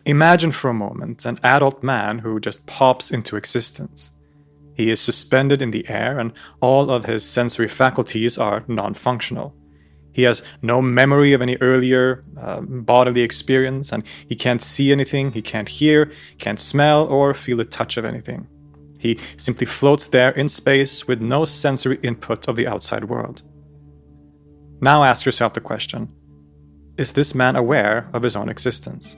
Imagine for a moment an adult man who just pops into existence. He is suspended in the air and all of his sensory faculties are non-functional. He has no memory of any earlier bodily experience, and he can't see anything, he can't hear, can't smell, or feel the touch of anything. He simply floats there in space with no sensory input of the outside world. Now ask yourself the question, is this man aware of his own existence?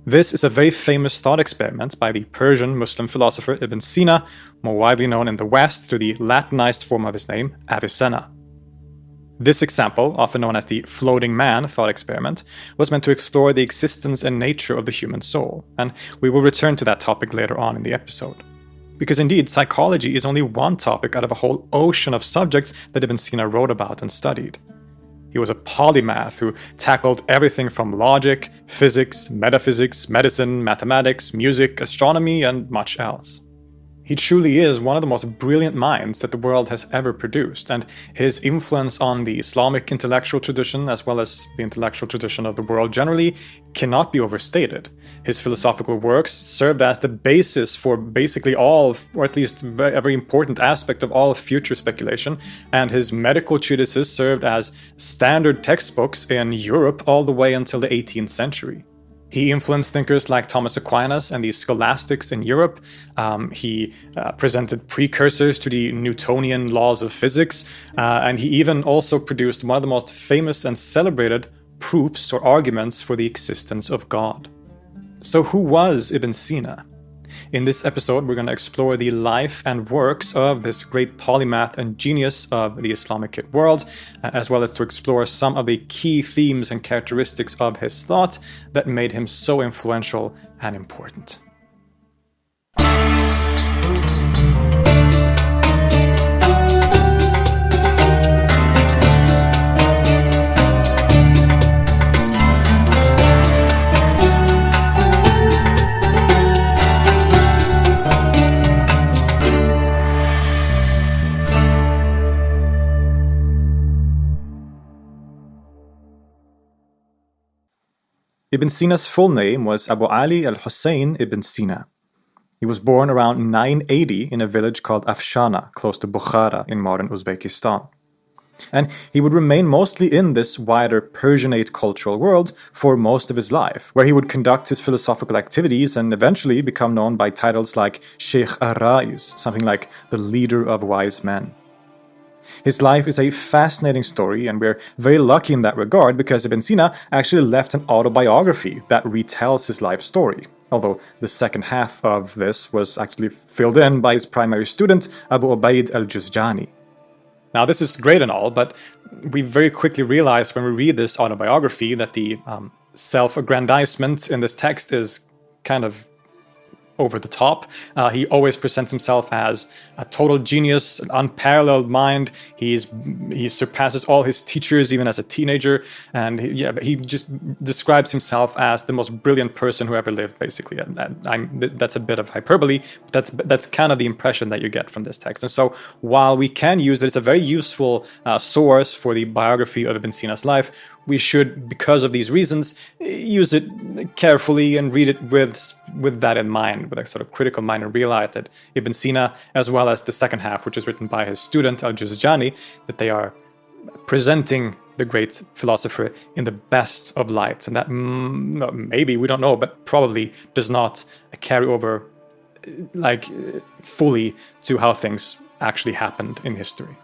This is a very famous thought experiment by the Persian Muslim philosopher Ibn Sina, more widely known in the West through the Latinized form of his name, Avicenna. This example, often known as the floating man thought experiment, was meant to explore the existence and nature of the human soul, and we will return to that topic later on in the episode. Because indeed, psychology is only one topic out of a whole ocean of subjects that Ibn Sina wrote about and studied. He was a polymath who tackled everything from logic, physics, metaphysics, medicine, mathematics, music, astronomy, and much else. He truly is one of the most brilliant minds that the world has ever produced, and his influence on the Islamic intellectual tradition, as well as the intellectual tradition of the world generally, cannot be overstated. His philosophical works served as the basis for basically all, or at least a very important aspect of all future speculation, and his medical treatises served as standard textbooks in Europe all the way until the 18th century. He influenced thinkers like Thomas Aquinas and the scholastics in Europe. He presented precursors to the Newtonian laws of physics, and he even also produced one of the most famous and celebrated proofs or arguments for the existence of God. So who was Ibn Sina? In this episode, we're going to explore the life and works of this great polymath and genius of the Islamic world, as well as to explore some of the key themes and characteristics of his thought that made him so influential and important. Ibn Sina's full name was Abu Ali al-Hussein ibn Sina. He was born around 980 in a village called Afshana, close to Bukhara in modern Uzbekistan. And he would remain mostly in this wider Persianate cultural world for most of his life, where he would conduct his philosophical activities and eventually become known by titles like Sheikh Ar-Rais, something like the leader of wise men. His life is a fascinating story, and we're very lucky in that regard because Ibn Sina actually left an autobiography that retells his life story, although the second half of this was actually filled in by his primary student, Abu Ubaid al-Juzjani. Now, this is great and all, but we very quickly realize when we read this autobiography that the self-aggrandizement in this text is kind of over the top. He always presents himself as a total genius, an unparalleled mind. He surpasses all his teachers even as a teenager, and he just describes himself as the most brilliant person who ever lived, basically. That's a bit of hyperbole, but that's kind of the impression that you get from this text. And so while we can use it, it's a very useful source for the biography of Ibn Sina's life, we should, because of these reasons, use it carefully and read it with that in mind, with a sort of critical mind, and realize that Ibn Sina, as well as the second half, which is written by his student Al-Juzjani, that they are presenting the great philosopher in the best of lights, and that maybe, we don't know, but probably does not carry over fully to how things actually happened in history.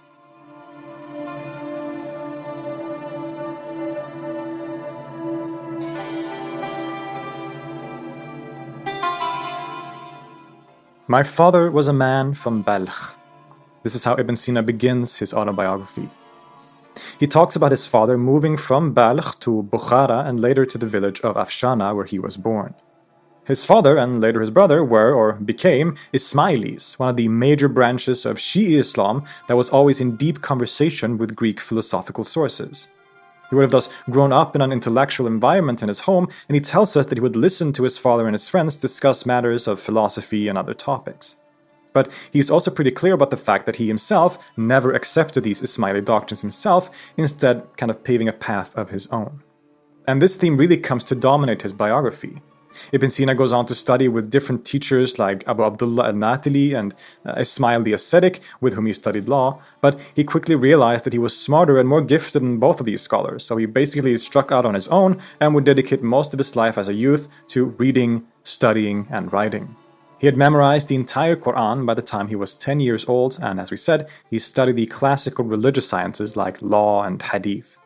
My father was a man from Balkh. This is how Ibn Sina begins his autobiography. He talks about his father moving from Balkh to Bukhara and later to the village of Afshana where he was born. His father and later his brother were, or became, Ismailis, one of the major branches of Shi'i Islam that was always in deep conversation with Greek philosophical sources. He would have thus grown up in an intellectual environment in his home, and he tells us that he would listen to his father and his friends discuss matters of philosophy and other topics. But he's also pretty clear about the fact that he himself never accepted these Ismaili doctrines himself, instead kind of paving a path of his own. And this theme really comes to dominate his biography. Ibn Sina goes on to study with different teachers like Abu Abdullah al-Natili and Ismail the Ascetic, with whom he studied law, but he quickly realized that he was smarter and more gifted than both of these scholars, so he basically struck out on his own and would dedicate most of his life as a youth to reading, studying, and writing. He had memorized the entire Quran by the time he was 10 years old, and as we said, he studied the classical religious sciences like law and hadith.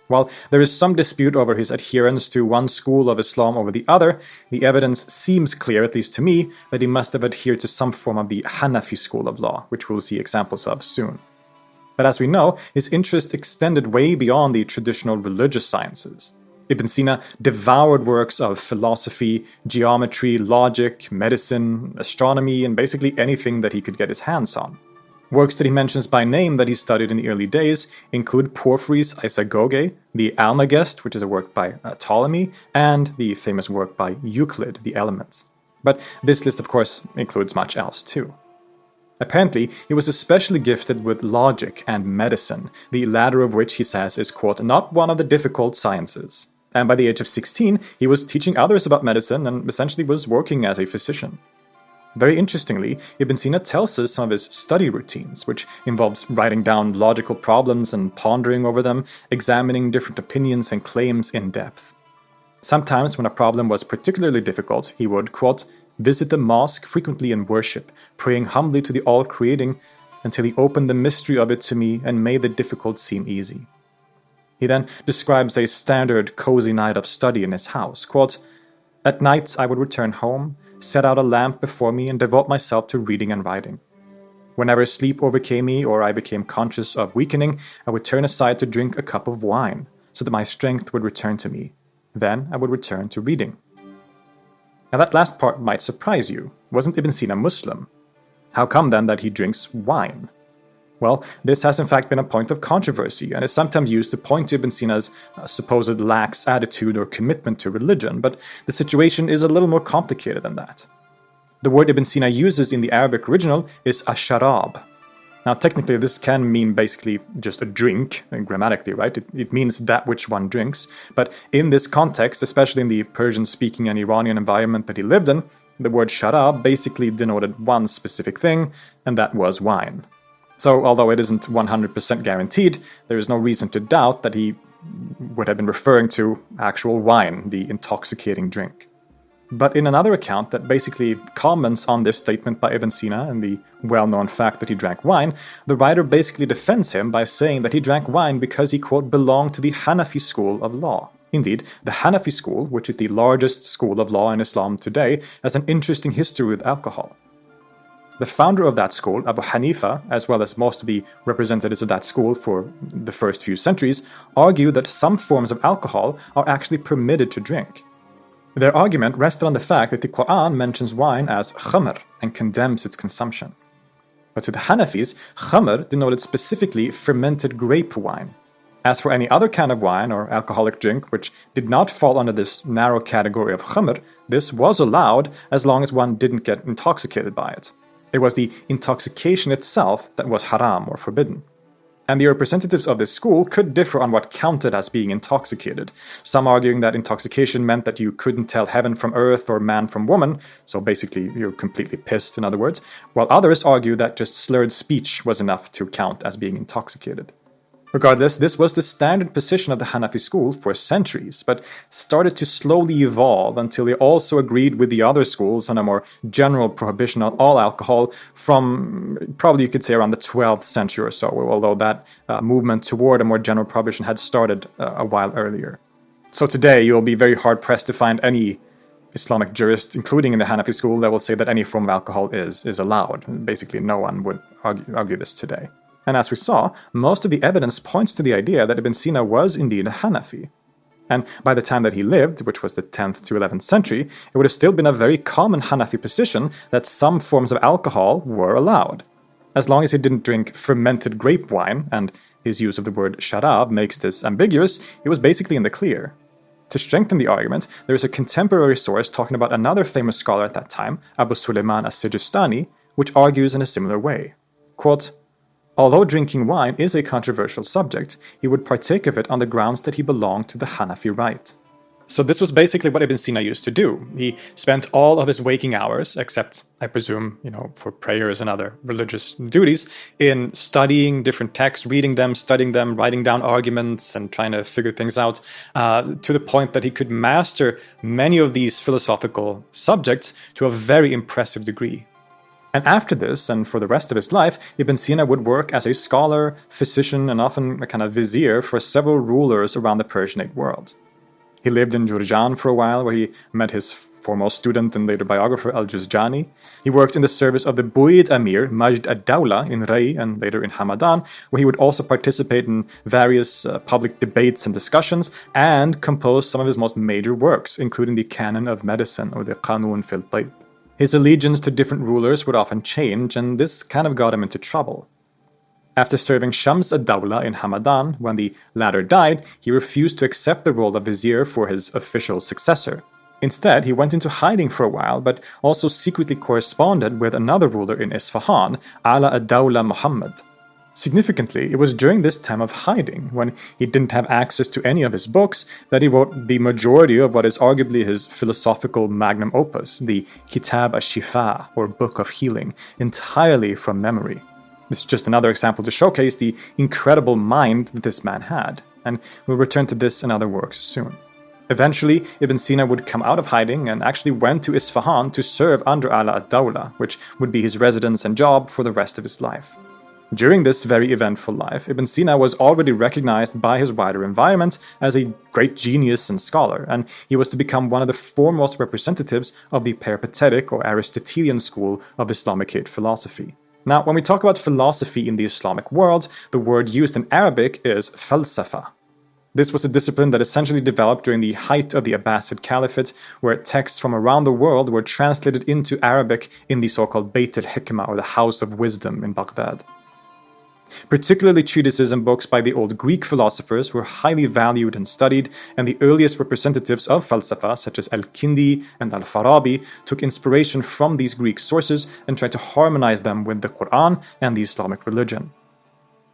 While there is some dispute over his adherence to one school of Islam over the other, the evidence seems clear, at least to me, that he must have adhered to some form of the Hanafi school of law, which we'll see examples of soon. But as we know, his interest extended way beyond the traditional religious sciences. Ibn Sina devoured works of philosophy, geometry, logic, medicine, astronomy, and basically anything that he could get his hands on. Works that he mentions by name that he studied in the early days include Porphyry's Isagoge, the Almagest, which is a work by Ptolemy, and the famous work by Euclid, the Elements. But this list, of course, includes much else too. Apparently, he was especially gifted with logic and medicine, the latter of which he says is, quote, not one of the difficult sciences. And by the age of 16, he was teaching others about medicine and essentially was working as a physician. Very interestingly, Ibn Sina tells us some of his study routines, which involves writing down logical problems and pondering over them, examining different opinions and claims in depth. Sometimes, when a problem was particularly difficult, he would, quote, visit the mosque frequently in worship, praying humbly to the all-creating, until he opened the mystery of it to me and made the difficult seem easy. He then describes a standard cozy night of study in his house, quote, at night I would return home, set out a lamp before me and devote myself to reading and writing. Whenever sleep overcame me or I became conscious of weakening, I would turn aside to drink a cup of wine, so that my strength would return to me. Then I would return to reading. Now that last part might surprise you. Wasn't Ibn Sina Muslim? How come then that he drinks wine? Well, this has in fact been a point of controversy and is sometimes used to point to Ibn Sina's supposed lax attitude or commitment to religion, but the situation is a little more complicated than that. The word Ibn Sina uses in the Arabic original is asharab. Now technically this can mean basically just a drink, grammatically, right? It means that which one drinks, but in this context, especially in the Persian-speaking and Iranian environment that he lived in, the word sharab basically denoted one specific thing, and that was wine. So, although it isn't 100% guaranteed, there is no reason to doubt that he would have been referring to actual wine, the intoxicating drink. But in another account that basically comments on this statement by Ibn Sina and the well-known fact that he drank wine, the writer basically defends him by saying that he drank wine because he, quote, belonged to the Hanafi school of law. Indeed, the Hanafi school, which is the largest school of law in Islam today, has an interesting history with alcohol. The founder of that school, Abu Hanifa, as well as most of the representatives of that school for the first few centuries, argue that some forms of alcohol are actually permitted to drink. Their argument rested on the fact that the Quran mentions wine as khamr and condemns its consumption. But to the Hanafis, khamr denoted specifically fermented grape wine. As for any other kind of wine or alcoholic drink which did not fall under this narrow category of khamr, this was allowed as long as one didn't get intoxicated by it. It was the intoxication itself that was haram or forbidden. And the representatives of this school could differ on what counted as being intoxicated, some arguing that intoxication meant that you couldn't tell heaven from earth or man from woman, so basically you're completely pissed, in other words, while others argue that just slurred speech was enough to count as being intoxicated. Regardless, this was the standard position of the Hanafi school for centuries, but started to slowly evolve until they also agreed with the other schools on a more general prohibition on all alcohol from, probably you could say, around the 12th century or so, although that movement toward a more general prohibition had started a while earlier. So today you'll be very hard-pressed to find any Islamic jurist, including in the Hanafi school, that will say that any form of alcohol is allowed. Basically, no one would argue this today. And as we saw, most of the evidence points to the idea that Ibn Sina was indeed a Hanafi. And by the time that he lived, which was the 10th to 11th century, it would have still been a very common Hanafi position that some forms of alcohol were allowed. As long as he didn't drink fermented grape wine, and his use of the word sharab makes this ambiguous, he was basically in the clear. To strengthen the argument, there is a contemporary source talking about another famous scholar at that time, Abu Suleiman as-Sijistani, which argues in a similar way. Quote, Although drinking wine is a controversial subject, he would partake of it on the grounds that he belonged to the Hanafi rite. So this was basically what Ibn Sina used to do. He spent all of his waking hours, except, I presume, for prayers and other religious duties, in studying different texts, reading them, studying them, writing down arguments, and trying to figure things out, to the point that he could master many of these philosophical subjects to a very impressive degree. And after this, and for the rest of his life, Ibn Sina would work as a scholar, physician, and often a kind of vizier for several rulers around the Persianate world. He lived in Jurjan for a while, where he met his foremost student and later biographer al-Juzjani. He worked in the service of the Buyid Amir, Majd ad-Dawla, in Ray and later in Hamadan, where he would also participate in various public debates and discussions, and compose some of his most major works, including the Canon of Medicine, or the Qanun fil Tib. His allegiance to different rulers would often change, and this kind of got him into trouble. After serving Shams ad-Dawla in Hamadan, when the latter died, he refused to accept the role of vizier for his official successor. Instead, he went into hiding for a while, but also secretly corresponded with another ruler in Isfahan, Ala ad-Dawla Muhammad. Significantly, it was during this time of hiding, when he didn't have access to any of his books, that he wrote the majority of what is arguably his philosophical magnum opus, the Kitab ash-Shifa, or Book of Healing, entirely from memory. This is just another example to showcase the incredible mind that this man had, and we'll return to this in other works soon. Eventually, Ibn Sina would come out of hiding and actually went to Isfahan to serve under Ala ad-Dawla, which would be his residence and job for the rest of his life. During this very eventful life, Ibn Sina was already recognized by his wider environment as a great genius and scholar, and he was to become one of the foremost representatives of the peripatetic or Aristotelian school of Islamic philosophy. Now, when we talk about philosophy in the Islamic world, the word used in Arabic is falsafa. This was a discipline that essentially developed during the height of the Abbasid Caliphate, where texts from around the world were translated into Arabic in the so-called Bayt al-Hikmah, or the House of Wisdom in Baghdad. Particularly treatises and books by the old Greek philosophers were highly valued and studied, and the earliest representatives of falsafa, such as al-Kindi and al-Farabi, took inspiration from these Greek sources and tried to harmonize them with the Quran and the Islamic religion.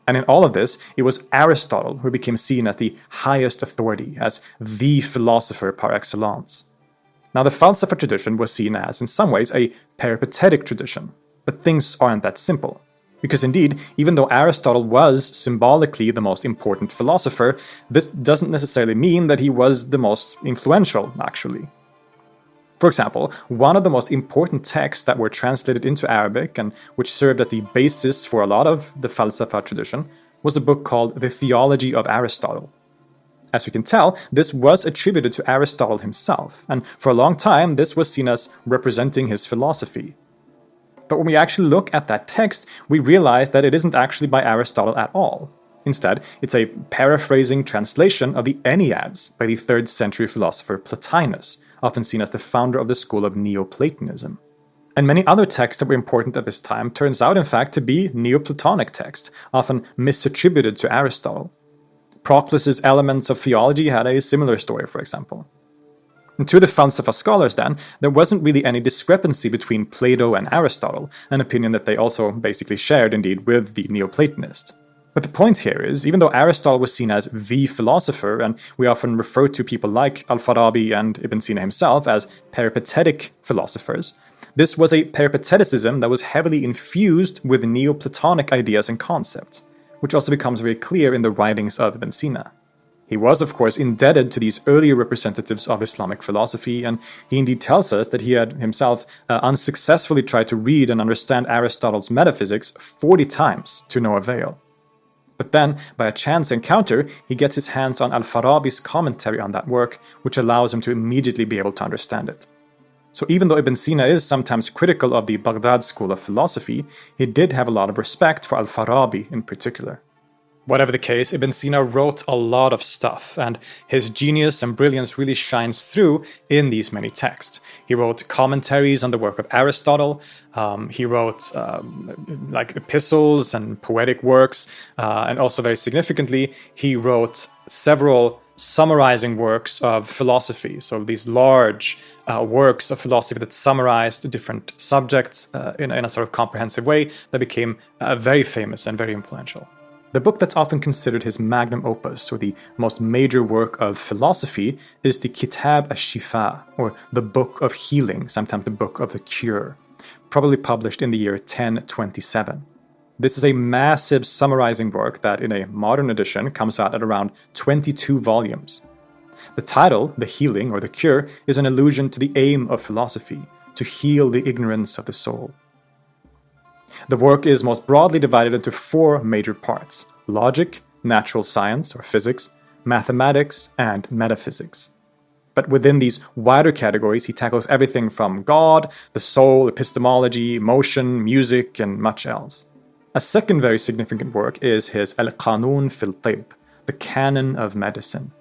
And in all of this, it was Aristotle who became seen as the highest authority, as the philosopher par excellence. Now, the falsafa tradition was seen as, in some ways, a peripatetic tradition, but things aren't that simple. Because indeed, even though Aristotle was symbolically the most important philosopher, this doesn't necessarily mean that he was the most influential, actually. For example, one of the most important texts that were translated into Arabic and which served as the basis for a lot of the falsafa tradition was a book called The Theology of Aristotle. As you can tell, this was attributed to Aristotle himself, and for a long time this was seen as representing his philosophy. But when we actually look at that text, we realize that it isn't actually by Aristotle at all. Instead, it's a paraphrasing translation of the Enneads by the 3rd century philosopher Plotinus, often seen as the founder of the school of Neoplatonism. And many other texts that were important at this time turns out, in fact, to be Neoplatonic texts, often misattributed to Aristotle. Proclus's Elements of Theology had a similar story, for example. And to the falsafa scholars, then, there wasn't really any discrepancy between Plato and Aristotle, an opinion that they also basically shared, indeed, with the Neoplatonists. But the point here is, even though Aristotle was seen as the philosopher, and we often refer to people like Al-Farabi and Ibn Sina himself as peripatetic philosophers, this was a peripateticism that was heavily infused with Neoplatonic ideas and concepts, which also becomes very clear in the writings of Ibn Sina. He was, of course, indebted to these earlier representatives of Islamic philosophy, and he indeed tells us that he had himself unsuccessfully tried to read and understand Aristotle's metaphysics 40 times to no avail. But then, by a chance encounter, he gets his hands on Al-Farabi's commentary on that work, which allows him to immediately be able to understand it. So even though Ibn Sina is sometimes critical of the Baghdad school of philosophy, he did have a lot of respect for Al-Farabi in particular. Whatever the case, Ibn Sina wrote a lot of stuff, and his genius and brilliance really shines through in these many texts. He wrote commentaries on the work of Aristotle, he wrote epistles and poetic works, and also very significantly, he wrote several summarizing works of philosophy. So these large works of philosophy that summarized different subjects in a sort of comprehensive way that became very famous and very influential. The book that's often considered his magnum opus, or the most major work of philosophy, is the Kitab ash-Shifa, or the Book of Healing, sometimes the Book of the Cure, probably published in the year 1027. This is a massive summarizing work that, in a modern edition, comes out at around 22 volumes. The title, The Healing or The Cure, is an allusion to the aim of philosophy, to heal the ignorance of the soul. The work is most broadly divided into 4 major parts: logic, natural science or physics, mathematics, and metaphysics. But within these wider categories, he tackles everything from God, the soul, epistemology, motion, music, and much else. A second very significant work is his Al-Qanun fil Tibb, the Canon of Medicine.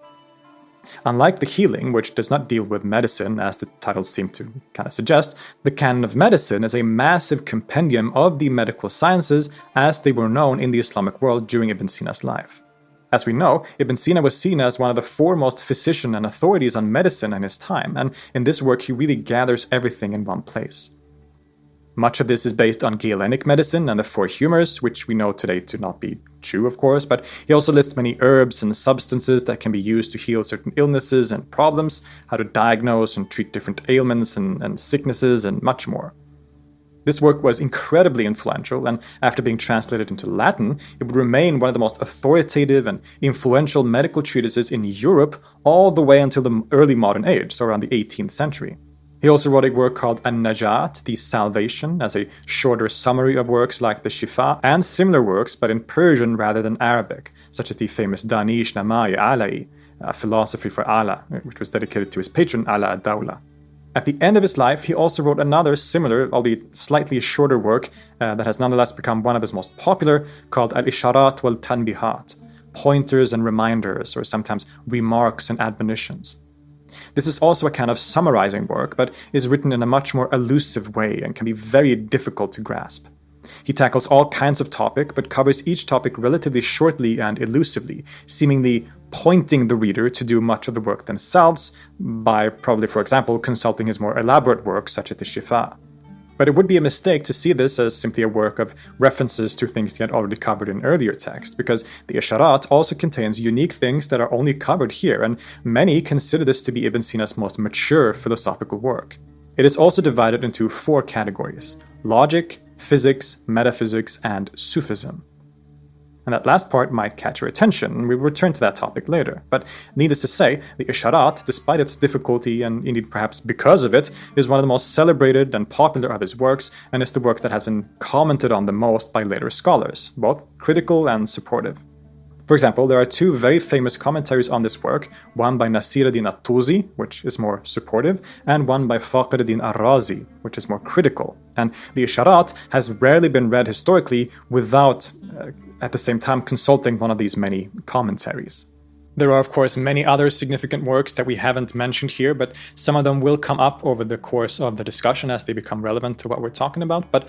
Unlike The Healing, which does not deal with medicine, as the titles seem to kind of suggest, the Canon of Medicine is a massive compendium of the medical sciences as they were known in the Islamic world during Ibn Sina's life. As we know, Ibn Sina was seen as one of the foremost physicians and authorities on medicine in his time, and in this work he really gathers everything in one place. Much of this is based on Galenic medicine and the 4 humors, which we know today to not be true, of course, but he also lists many herbs and substances that can be used to heal certain illnesses and problems, how to diagnose and treat different ailments and sicknesses, and much more. This work was incredibly influential, and after being translated into Latin, it would remain one of the most authoritative and influential medical treatises in Europe all the way until the early modern age, so around the 18th century. He also wrote a work called An-Najat, the Salvation, as a shorter summary of works like the Shifa, and similar works, but in Persian rather than Arabic, such as the famous Danish Namai Alai, a philosophy for Allah, which was dedicated to his patron Ala ad-Dawla. At the end of his life, he also wrote another similar, albeit slightly shorter work that has nonetheless become one of his most popular, called Al-Isharat wal-Tanbihat, pointers and reminders, or sometimes remarks and admonitions. This is also a kind of summarizing work, but is written in a much more elusive way and can be very difficult to grasp. He tackles all kinds of topics, but covers each topic relatively shortly and elusively, seemingly pointing the reader to do much of the work themselves by probably, for example, consulting his more elaborate works such as the Shifa. But it would be a mistake to see this as simply a work of references to things he had already covered in earlier texts, because the Isharat also contains unique things that are only covered here, and many consider this to be Ibn Sina's most mature philosophical work. It is also divided into 4 categories: logic, physics, metaphysics, and Sufism. And that last part might catch your attention, and we will return to that topic later. But needless to say, the Isharat, despite its difficulty, and indeed perhaps because of it, is one of the most celebrated and popular of his works, and is the work that has been commented on the most by later scholars, both critical and supportive. For example, there are 2 very famous commentaries on this work, one by Nasiruddin at-Tusi, which is more supportive, and one by Fakhruddin ar-Razi, which is more critical. And the Isharat has rarely been read historically without, at the same time, consulting one of these many commentaries. There are, of course, many other significant works that we haven't mentioned here, but some of them will come up over the course of the discussion as they become relevant to what we're talking about. But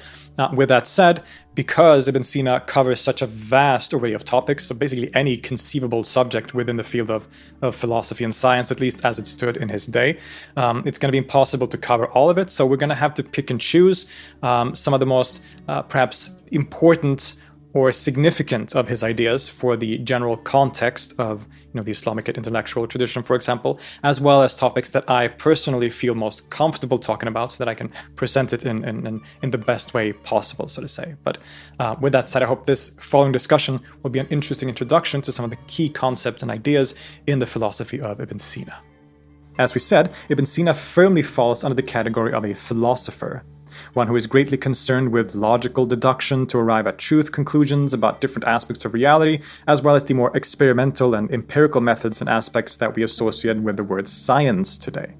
with that said, because Ibn Sina covers such a vast array of topics, so basically any conceivable subject within the field of philosophy and science, at least as it stood in his day, it's going to be impossible to cover all of it. So we're going to have to pick and choose some of the most perhaps important or significant of his ideas for the general context of the Islamic intellectual tradition, for example, as well as topics that I personally feel most comfortable talking about so that I can present it in the best way possible, so to say. But with that said, I hope this following discussion will be an interesting introduction to some of the key concepts and ideas in the philosophy of Ibn Sina. As we said, Ibn Sina firmly falls under the category of a philosopher, one who is greatly concerned with logical deduction to arrive at truth conclusions about different aspects of reality, as well as the more experimental and empirical methods and aspects that we associate with the word science today.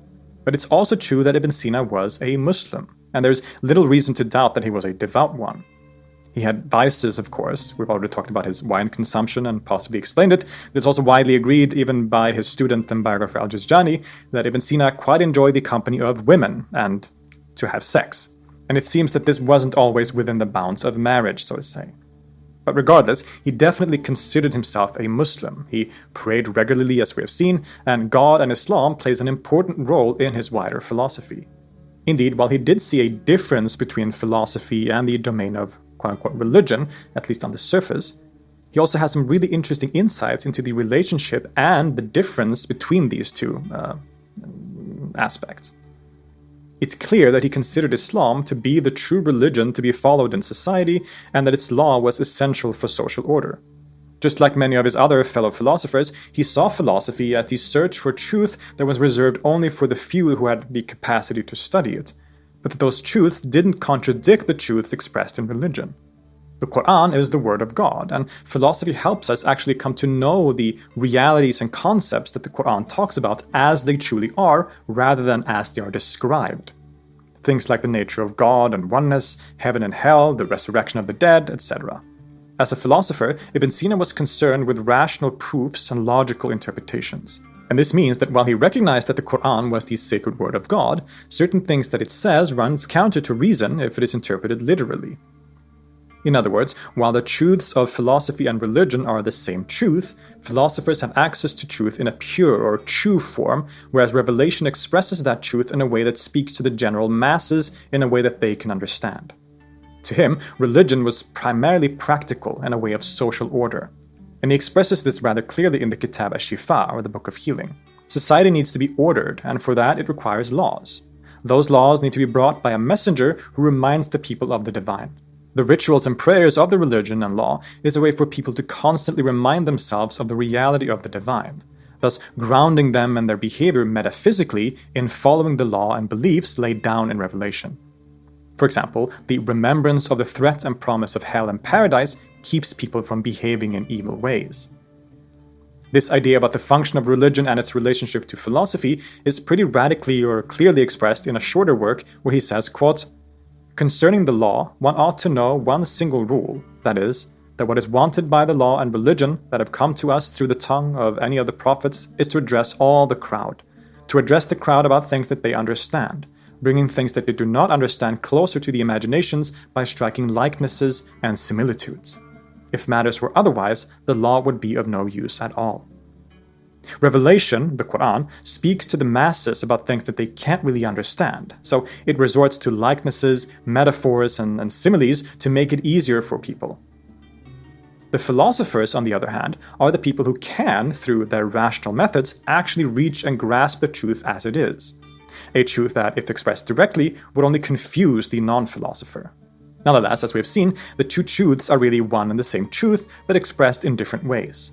But it's also true that Ibn Sina was a Muslim, and there's little reason to doubt that he was a devout one. He had vices, of course. We've already talked about his wine consumption and possibly explained it. But it's also widely agreed, even by his student and biographer Al-Juzjani, that Ibn Sina quite enjoyed the company of women and to have sex. And it seems that this wasn't always within the bounds of marriage, so to say. But regardless, he definitely considered himself a Muslim. He prayed regularly, as we have seen, and God and Islam plays an important role in his wider philosophy. Indeed, while he did see a difference between philosophy and the domain of quote-unquote religion, at least on the surface, he also has some really interesting insights into the relationship and the difference between these two aspects. It's clear that he considered Islam to be the true religion to be followed in society, and that its law was essential for social order. Just like many of his other fellow philosophers, he saw philosophy as the search for truth that was reserved only for the few who had the capacity to study it, but that those truths didn't contradict the truths expressed in religion. The Quran is the word of God, and philosophy helps us actually come to know the realities and concepts that the Quran talks about as they truly are, rather than as they are described. Things like the nature of God and oneness, heaven and hell, the resurrection of the dead, etc. As a philosopher, Ibn Sina was concerned with rational proofs and logical interpretations. And this means that while he recognized that the Quran was the sacred word of God, certain things that it says runs counter to reason if it is interpreted literally. In other words, while the truths of philosophy and religion are the same truth, philosophers have access to truth in a pure or true form, whereas revelation expresses that truth in a way that speaks to the general masses in a way that they can understand. To him, religion was primarily practical and a way of social order. And he expresses this rather clearly in the Kitab al-Shifa, or the Book of Healing. Society needs to be ordered, and for that it requires laws. Those laws need to be brought by a messenger who reminds the people of the divine. The rituals and prayers of the religion and law is a way for people to constantly remind themselves of the reality of the divine, thus grounding them and their behavior metaphysically in following the law and beliefs laid down in Revelation. For example, the remembrance of the threat and promise of hell and paradise keeps people from behaving in evil ways. This idea about the function of religion and its relationship to philosophy is pretty radically or clearly expressed in a shorter work where he says, quote, "Concerning the law, one ought to know one single rule, that is, that what is wanted by the law and religion that have come to us through the tongue of any of the prophets is to address all the crowd, to address the crowd about things that they understand, bringing things that they do not understand closer to the imaginations by striking likenesses and similitudes. If matters were otherwise, the law would be of no use at all." Revelation, the Quran, speaks to the masses about things that they can't really understand, so it resorts to likenesses, metaphors, and similes to make it easier for people. The philosophers, on the other hand, are the people who can, through their rational methods, actually reach and grasp the truth as it is. A truth that, if expressed directly, would only confuse the non-philosopher. Nonetheless, as we have seen, the two truths are really one and the same truth, but expressed in different ways.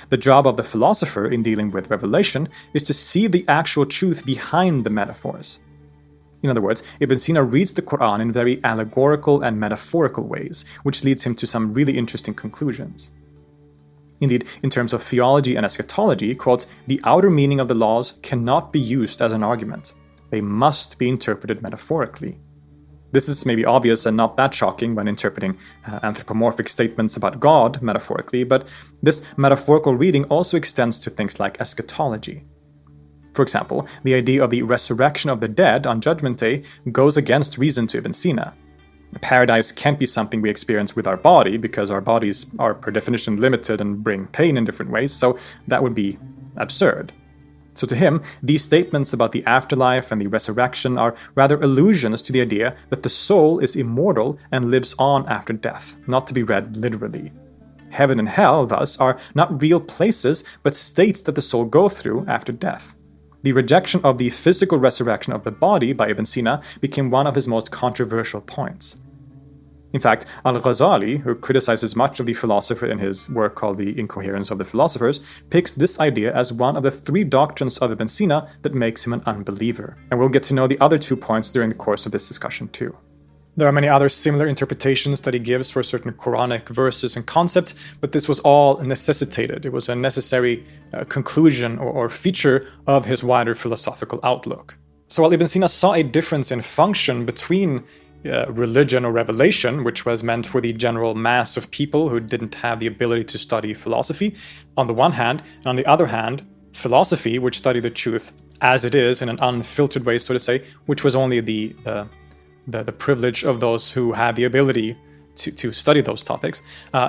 The job of the philosopher in dealing with revelation is to see the actual truth behind the metaphors. In other words, Ibn Sina reads the Quran in very allegorical and metaphorical ways, which leads him to some really interesting conclusions. Indeed, in terms of theology and eschatology, quote, "The outer meaning of the laws cannot be used as an argument. They must be interpreted metaphorically." This is maybe obvious and not that shocking when interpreting anthropomorphic statements about God metaphorically, but this metaphorical reading also extends to things like eschatology. For example, the idea of the resurrection of the dead on Judgment Day goes against reason to Ibn Sina. Paradise can't be something we experience with our body, because our bodies are per definition limited and bring pain in different ways, so that would be absurd. So to him, these statements about the afterlife and the resurrection are rather allusions to the idea that the soul is immortal and lives on after death, not to be read literally. Heaven and hell, thus, are not real places, but states that the soul goes through after death. The rejection of the physical resurrection of the body by Ibn Sina became one of his most controversial points. In fact, Al-Ghazali, who criticizes much of the philosopher in his work called The Incoherence of the Philosophers, picks this idea as one of the three doctrines of Ibn Sina that makes him an unbeliever. And we'll get to know the other 2 points during the course of this discussion too. There are many other similar interpretations that he gives for certain Quranic verses and concepts, but this was all necessitated. It was a necessary conclusion or feature of his wider philosophical outlook. So while Ibn Sina saw a difference in function between religion or revelation, which was meant for the general mass of people who didn't have the ability to study philosophy, on the one hand, and on the other hand, philosophy, which studied the truth as it is in an unfiltered way, so to say, which was only the privilege of those who had the ability to study those topics,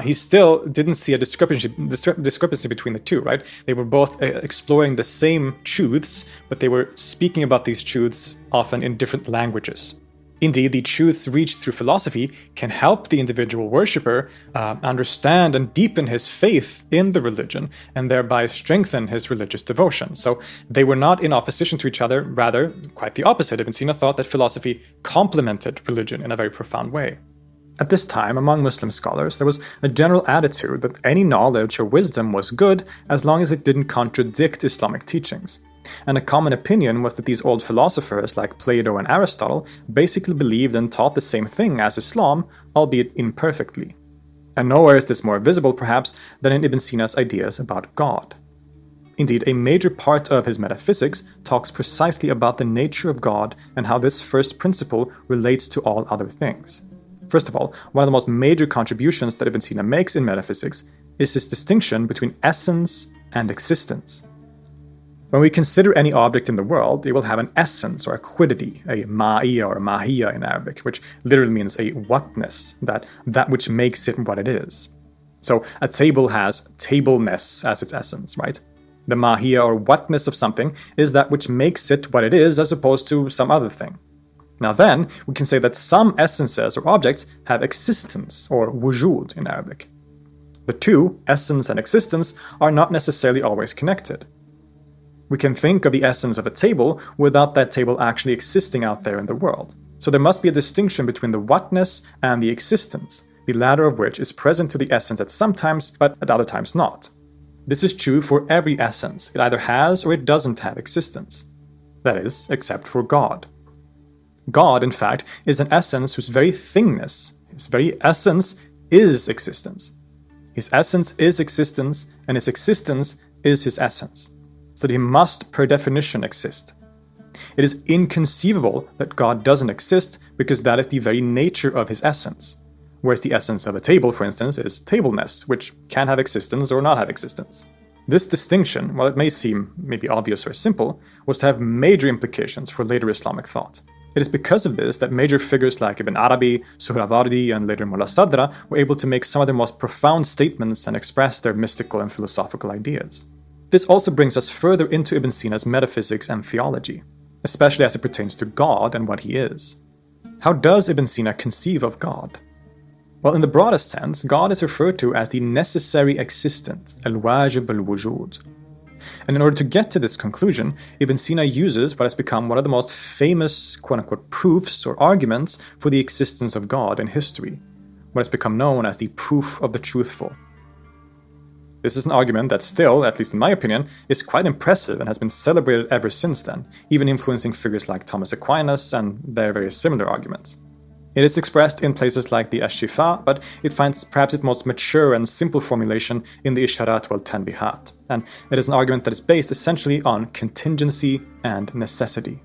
he still didn't see a discrepancy between the two, right? They were both exploring the same truths, but they were speaking about these truths often in different languages. Indeed, the truths reached through philosophy can help the individual worshipper understand and deepen his faith in the religion, and thereby strengthen his religious devotion. So they were not in opposition to each other, rather, quite the opposite. Ibn Sina thought that philosophy complemented religion in a very profound way. At this time, among Muslim scholars, there was a general attitude that any knowledge or wisdom was good as long as it didn't contradict Islamic teachings. And a common opinion was that these old philosophers like Plato and Aristotle basically believed and taught the same thing as Islam, albeit imperfectly. And nowhere is this more visible, perhaps, than in Ibn Sina's ideas about God. Indeed, a major part of his metaphysics talks precisely about the nature of God and how this first principle relates to all other things. First of all, one of the most major contributions that Ibn Sina makes in metaphysics is his distinction between essence and existence. When we consider any object in the world, it will have an essence or a quiddity, a ma'iyya or mahiyya in Arabic, which literally means a whatness, that which makes it what it is. So a table has tableness as its essence, right? The mahiyya or whatness of something is that which makes it what it is as opposed to some other thing. Now then, we can say that some essences or objects have existence or wujud in Arabic. The two, essence and existence, are not necessarily always connected. We can think of the essence of a table without that table actually existing out there in the world. So there must be a distinction between the whatness and the existence, the latter of which is present to the essence at some times, but at other times not. This is true for every essence. It either has or it doesn't have existence. That is, except for God. God, in fact, is an essence whose very thingness, his very essence, is existence. His essence is existence, and his existence is his essence. So that he must, per definition, exist. It is inconceivable that God doesn't exist because that is the very nature of his essence. Whereas the essence of a table, for instance, is tableness, which can have existence or not have existence. This distinction, while it may seem maybe obvious or simple, was to have major implications for later Islamic thought. It is because of this that major figures like Ibn Arabi, Suhrawardi, and later Mullah Sadra were able to make some of their most profound statements and express their mystical and philosophical ideas. This also brings us further into Ibn Sina's metaphysics and theology, especially as it pertains to God and what he is. How does Ibn Sina conceive of God? Well, in the broadest sense, God is referred to as the necessary existent, al-wajib al-wujud. And in order to get to this conclusion, Ibn Sina uses what has become one of the most famous quote-unquote proofs or arguments for the existence of God in history, what has become known as the proof of the truthful. This is an argument that still, at least in my opinion, is quite impressive and has been celebrated ever since then, even influencing figures like Thomas Aquinas and their very similar arguments. It is expressed in places like the Ash-Shifa, but it finds perhaps its most mature and simple formulation in the Isharat wal Tanbihat, and it is an argument that is based essentially on contingency and necessity.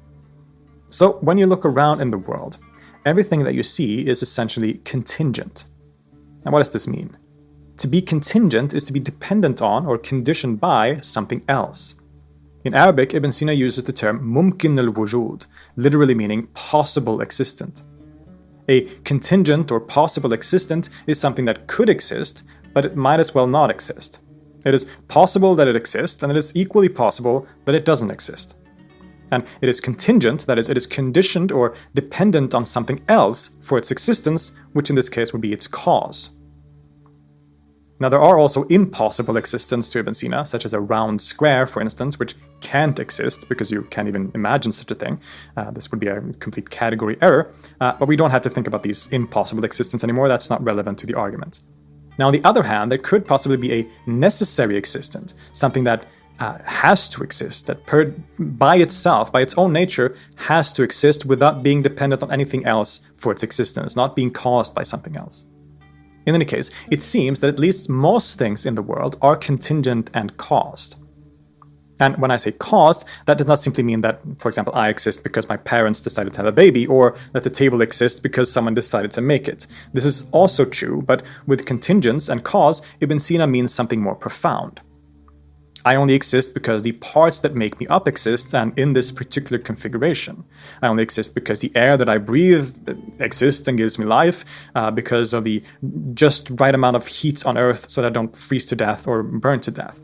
So when you look around in the world, everything that you see is essentially contingent. Now what does this mean? To be contingent is to be dependent on or conditioned by something else. In Arabic, Ibn Sina uses the term mumkin al-wujud, literally meaning possible existent. A contingent or possible existent is something that could exist, but it might as well not exist. It is possible that it exists, and it is equally possible that it doesn't exist. And it is contingent, that is, it is conditioned or dependent on something else for its existence, which in this case would be its cause. Now, there are also impossible existents to Ibn Sina, such as a round square, for instance, which can't exist because you can't even imagine such a thing. This would be a complete category error, but we don't have to think about these impossible existents anymore. That's not relevant to the argument. Now, on the other hand, there could possibly be a necessary existent, something that has to exist, that by itself, by its own nature, has to exist without being dependent on anything else for its existence, not being caused by something else. In any case, it seems that at least most things in the world are contingent and caused. And when I say caused, that does not simply mean that, for example, I exist because my parents decided to have a baby, or that the table exists because someone decided to make it. This is also true, but with contingents and cause, Ibn Sina means something more profound. I only exist because the parts that make me up exist, and in this particular configuration. I only exist because the air that I breathe exists and gives me life, because of the just right amount of heat on Earth so that I don't freeze to death or burn to death.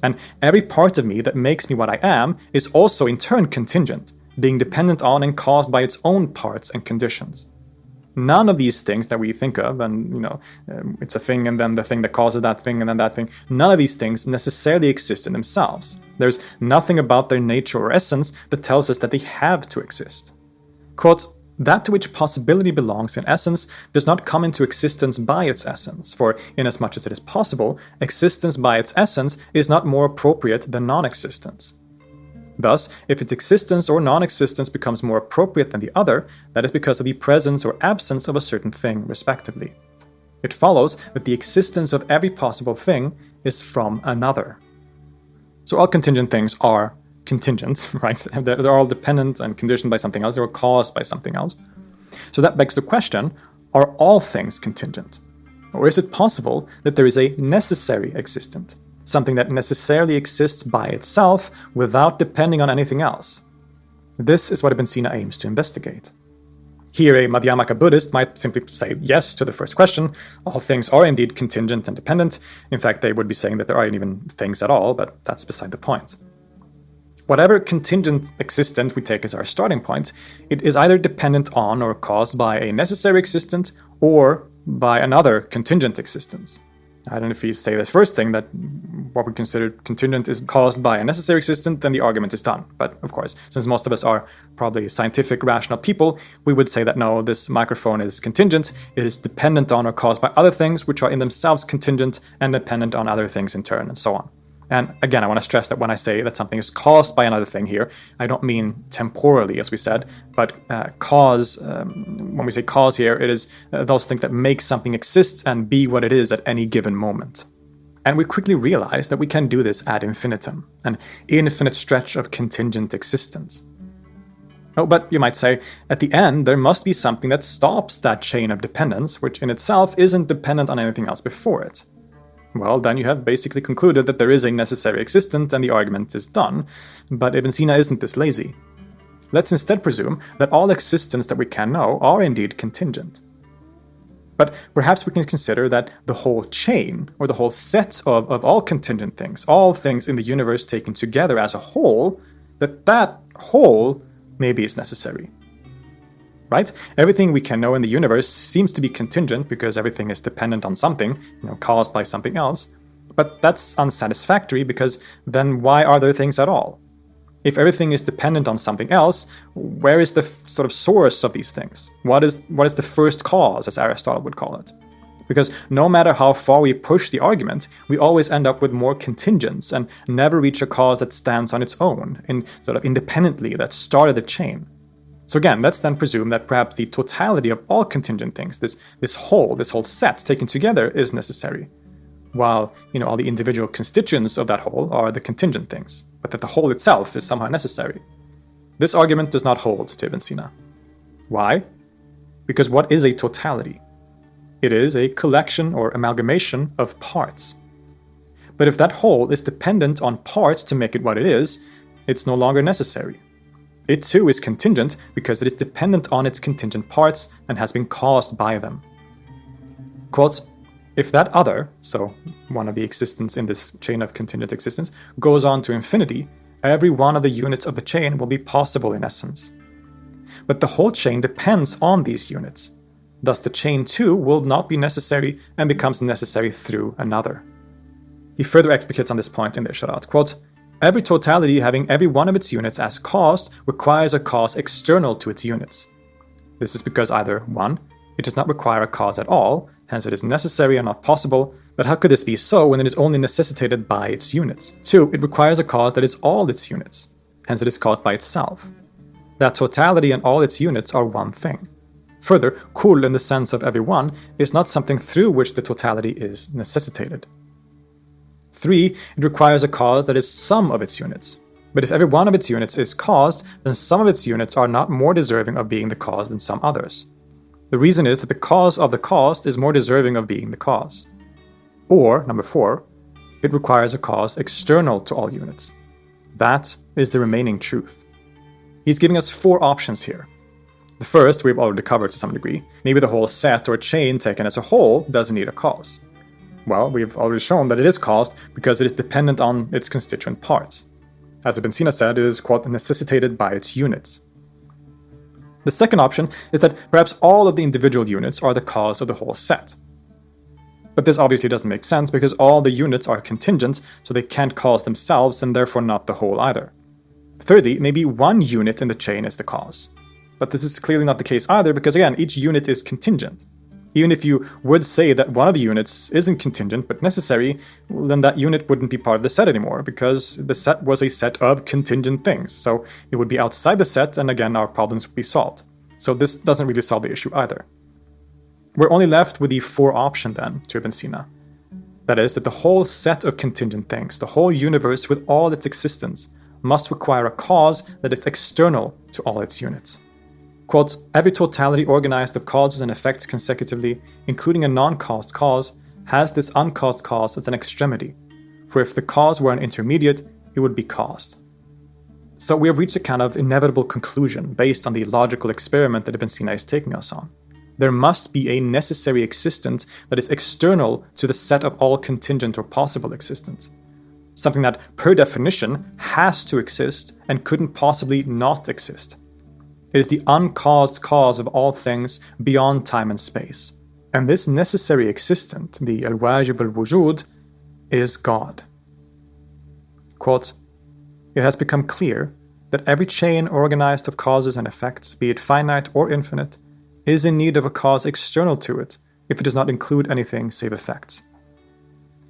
And every part of me that makes me what I am is also in turn contingent, being dependent on and caused by its own parts and conditions. None of these things that we think of, and it's a thing and then the thing that causes that thing and then that thing, none of these things necessarily exist in themselves. There's nothing about their nature or essence that tells us that they have to exist. Quote, that to which possibility belongs in essence does not come into existence by its essence, for inasmuch as it is possible, existence by its essence is not more appropriate than non-existence. Thus, if its existence or non-existence becomes more appropriate than the other, that is because of the presence or absence of a certain thing, respectively. It follows that the existence of every possible thing is from another. So all contingent things are contingent, right? They're all dependent and conditioned by something else, or caused by something else. So that begs the question, are all things contingent? Or is it possible that there is a necessary existent? Something that necessarily exists by itself without depending on anything else. This is what Ibn Sina aims to investigate. Here, a Madhyamaka Buddhist might simply say yes to the first question. All things are indeed contingent and dependent. In fact, they would be saying that there aren't even things at all, but that's beside the point. Whatever contingent existent we take as our starting point, it is either dependent on or caused by a necessary existent or by another contingent existence. I don't know if you say this first thing, that what we consider contingent is caused by a necessary existent, then the argument is done. But of course, since most of us are probably scientific, rational people, we would say that no, this microphone is contingent, it is dependent on or caused by other things which are in themselves contingent and dependent on other things in turn, and so on. And again, I want to stress that when I say that something is caused by another thing here, I don't mean temporally, as we said, but cause, when we say cause here, it is those things that make something exist and be what it is at any given moment. And we quickly realize that we can do this ad infinitum, an infinite stretch of contingent existence. Oh, but you might say, at the end, there must be something that stops that chain of dependence, which in itself isn't dependent on anything else before it. Well, then you have basically concluded that there is a necessary existent and the argument is done, but Ibn Sina isn't this lazy. Let's instead presume that all existence that we can know are indeed contingent. But perhaps we can consider that the whole chain, or the whole set of all contingent things, all things in the universe taken together as a whole, that whole maybe is necessary. Right? Everything we can know in the universe seems to be contingent because everything is dependent on something, caused by something else. But that's unsatisfactory because then why are there things at all? If everything is dependent on something else, where is the sort of source of these things? What is the first cause, as Aristotle would call it? Because no matter how far we push the argument, we always end up with more contingents and never reach a cause that stands on its own, sort of independently, that started the chain. So again, let's then presume that perhaps the totality of all contingent things, this whole set taken together, is necessary, while all the individual constituents of that whole are the contingent things, but that the whole itself is somehow necessary. This argument does not hold to Ibn Sina. Why? Because what is a totality? It is a collection or amalgamation of parts. But if that whole is dependent on parts to make it what it is, it's no longer necessary. It too is contingent because it is dependent on its contingent parts and has been caused by them. Quote, if that other, so one of the existence in this chain of contingent existence, goes on to infinity, every one of the units of the chain will be possible in essence. But the whole chain depends on these units. Thus the chain too will not be necessary and becomes necessary through another. He further explicates on this point in the Isharat, quote, every totality having every one of its units as caused requires a cause external to its units. This is because either 1. It does not require a cause at all, hence it is necessary and not possible, but how could this be so when it is only necessitated by its units? 2. It requires a cause that is all its units, hence it is caused by itself. That totality and all its units are one thing. Further, kull in the sense of every one is not something through which the totality is necessitated. 3. It requires a cause that is some of its units. But if every one of its units is caused, then some of its units are not more deserving of being the cause than some others. The reason is that the cause of the caused is more deserving of being the cause. Or, number 4, It requires a cause external to all units. That is the remaining truth. He's giving us 4 options here. The first we've already covered to some degree. Maybe the whole set or chain taken as a whole doesn't need a cause. Well, we've already shown that it is caused because it is dependent on its constituent parts. As Ibn Sina said, it is, quote, necessitated by its units. The second option is that perhaps all of the individual units are the cause of the whole set. But this obviously doesn't make sense because all the units are contingent, so they can't cause themselves and therefore not the whole either. Thirdly, maybe one unit in the chain is the cause. But this is clearly not the case either because, again, each unit is contingent. Even if you would say that one of the units isn't contingent but necessary, well, then that unit wouldn't be part of the set anymore because the set was a set of contingent things. So it would be outside the set and again our problems would be solved. So this doesn't really solve the issue either. We're only left with the 4 option then to Ibn Sina. That is, that the whole set of contingent things, the whole universe with all its existence, must require a cause that is external to all its units. Quote, every totality organized of causes and effects consecutively, including a non-caused cause, has this uncaused cause as an extremity, for if the cause were an intermediate, it would be caused. So we have reached a kind of inevitable conclusion based on the logical experiment that Ibn Sina is taking us on. There must be a necessary existence that is external to the set of all contingent or possible existence. Something that, per definition, has to exist and couldn't possibly not exist. It is the uncaused cause of all things beyond time and space. And this necessary existent, the al-wajib al-wujud, is God. Quote, it has become clear that every chain organized of causes and effects, be it finite or infinite, is in need of a cause external to it if it does not include anything save effects.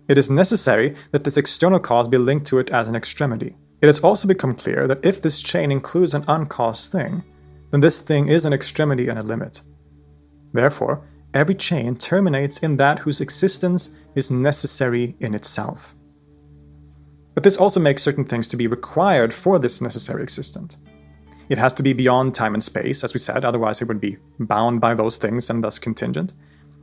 It is necessary that this external cause be linked to it as an extremity. It has also become clear that if this chain includes an uncaused thing, then this thing is an extremity and a limit. Therefore, every chain terminates in that whose existence is necessary in itself. But this also makes certain things to be required for this necessary existent. It has to be beyond time and space, as we said, otherwise it would be bound by those things and thus contingent.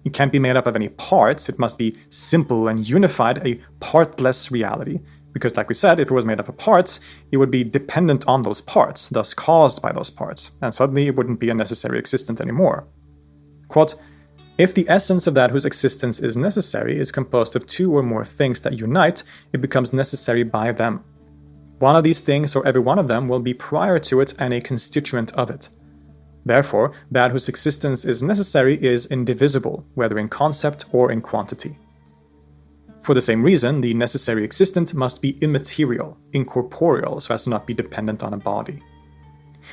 It can't be made up of any parts, it must be simple and unified, a partless reality, because like we said, if it was made up of parts, it would be dependent on those parts, thus caused by those parts, and suddenly it wouldn't be a necessary existent anymore. Quote, if the essence of that whose existence is necessary is composed of 2 or more things that unite, it becomes necessary by them. One of these things, or every one of them, will be prior to it and a constituent of it. Therefore, that whose existence is necessary is indivisible, whether in concept or in quantity. For the same reason, the necessary existent must be immaterial, incorporeal, so as to not be dependent on a body.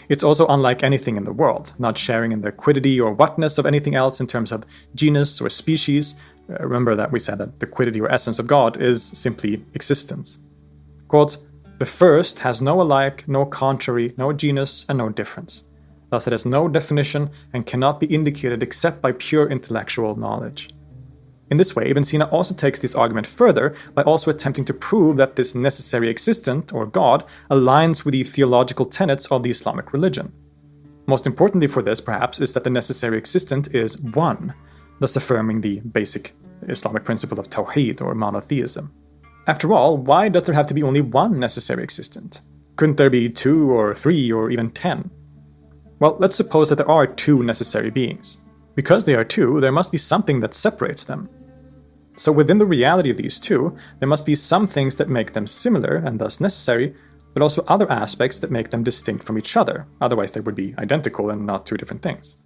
It's also unlike anything in the world, not sharing in the quiddity or whatness of anything else in terms of genus or species. Remember that we said that the quiddity or essence of God is simply existence. Quote, the first has no alike, no contrary, no genus, and no difference. Thus it has no definition and cannot be indicated except by pure intellectual knowledge. In this way, Ibn Sina also takes this argument further by also attempting to prove that this necessary existent, or God, aligns with the theological tenets of the Islamic religion. Most importantly for this, perhaps, is that the necessary existent is one, thus affirming the basic Islamic principle of tawheed, or monotheism. After all, why does there have to be only one necessary existent? Couldn't there be 2 or 3 or even 10? Well, let's suppose that there are 2 necessary beings. Because they are 2, there must be something that separates them. So within the reality of these 2, there must be some things that make them similar and thus necessary, but also other aspects that make them distinct from each other, otherwise they would be identical and not 2 different things.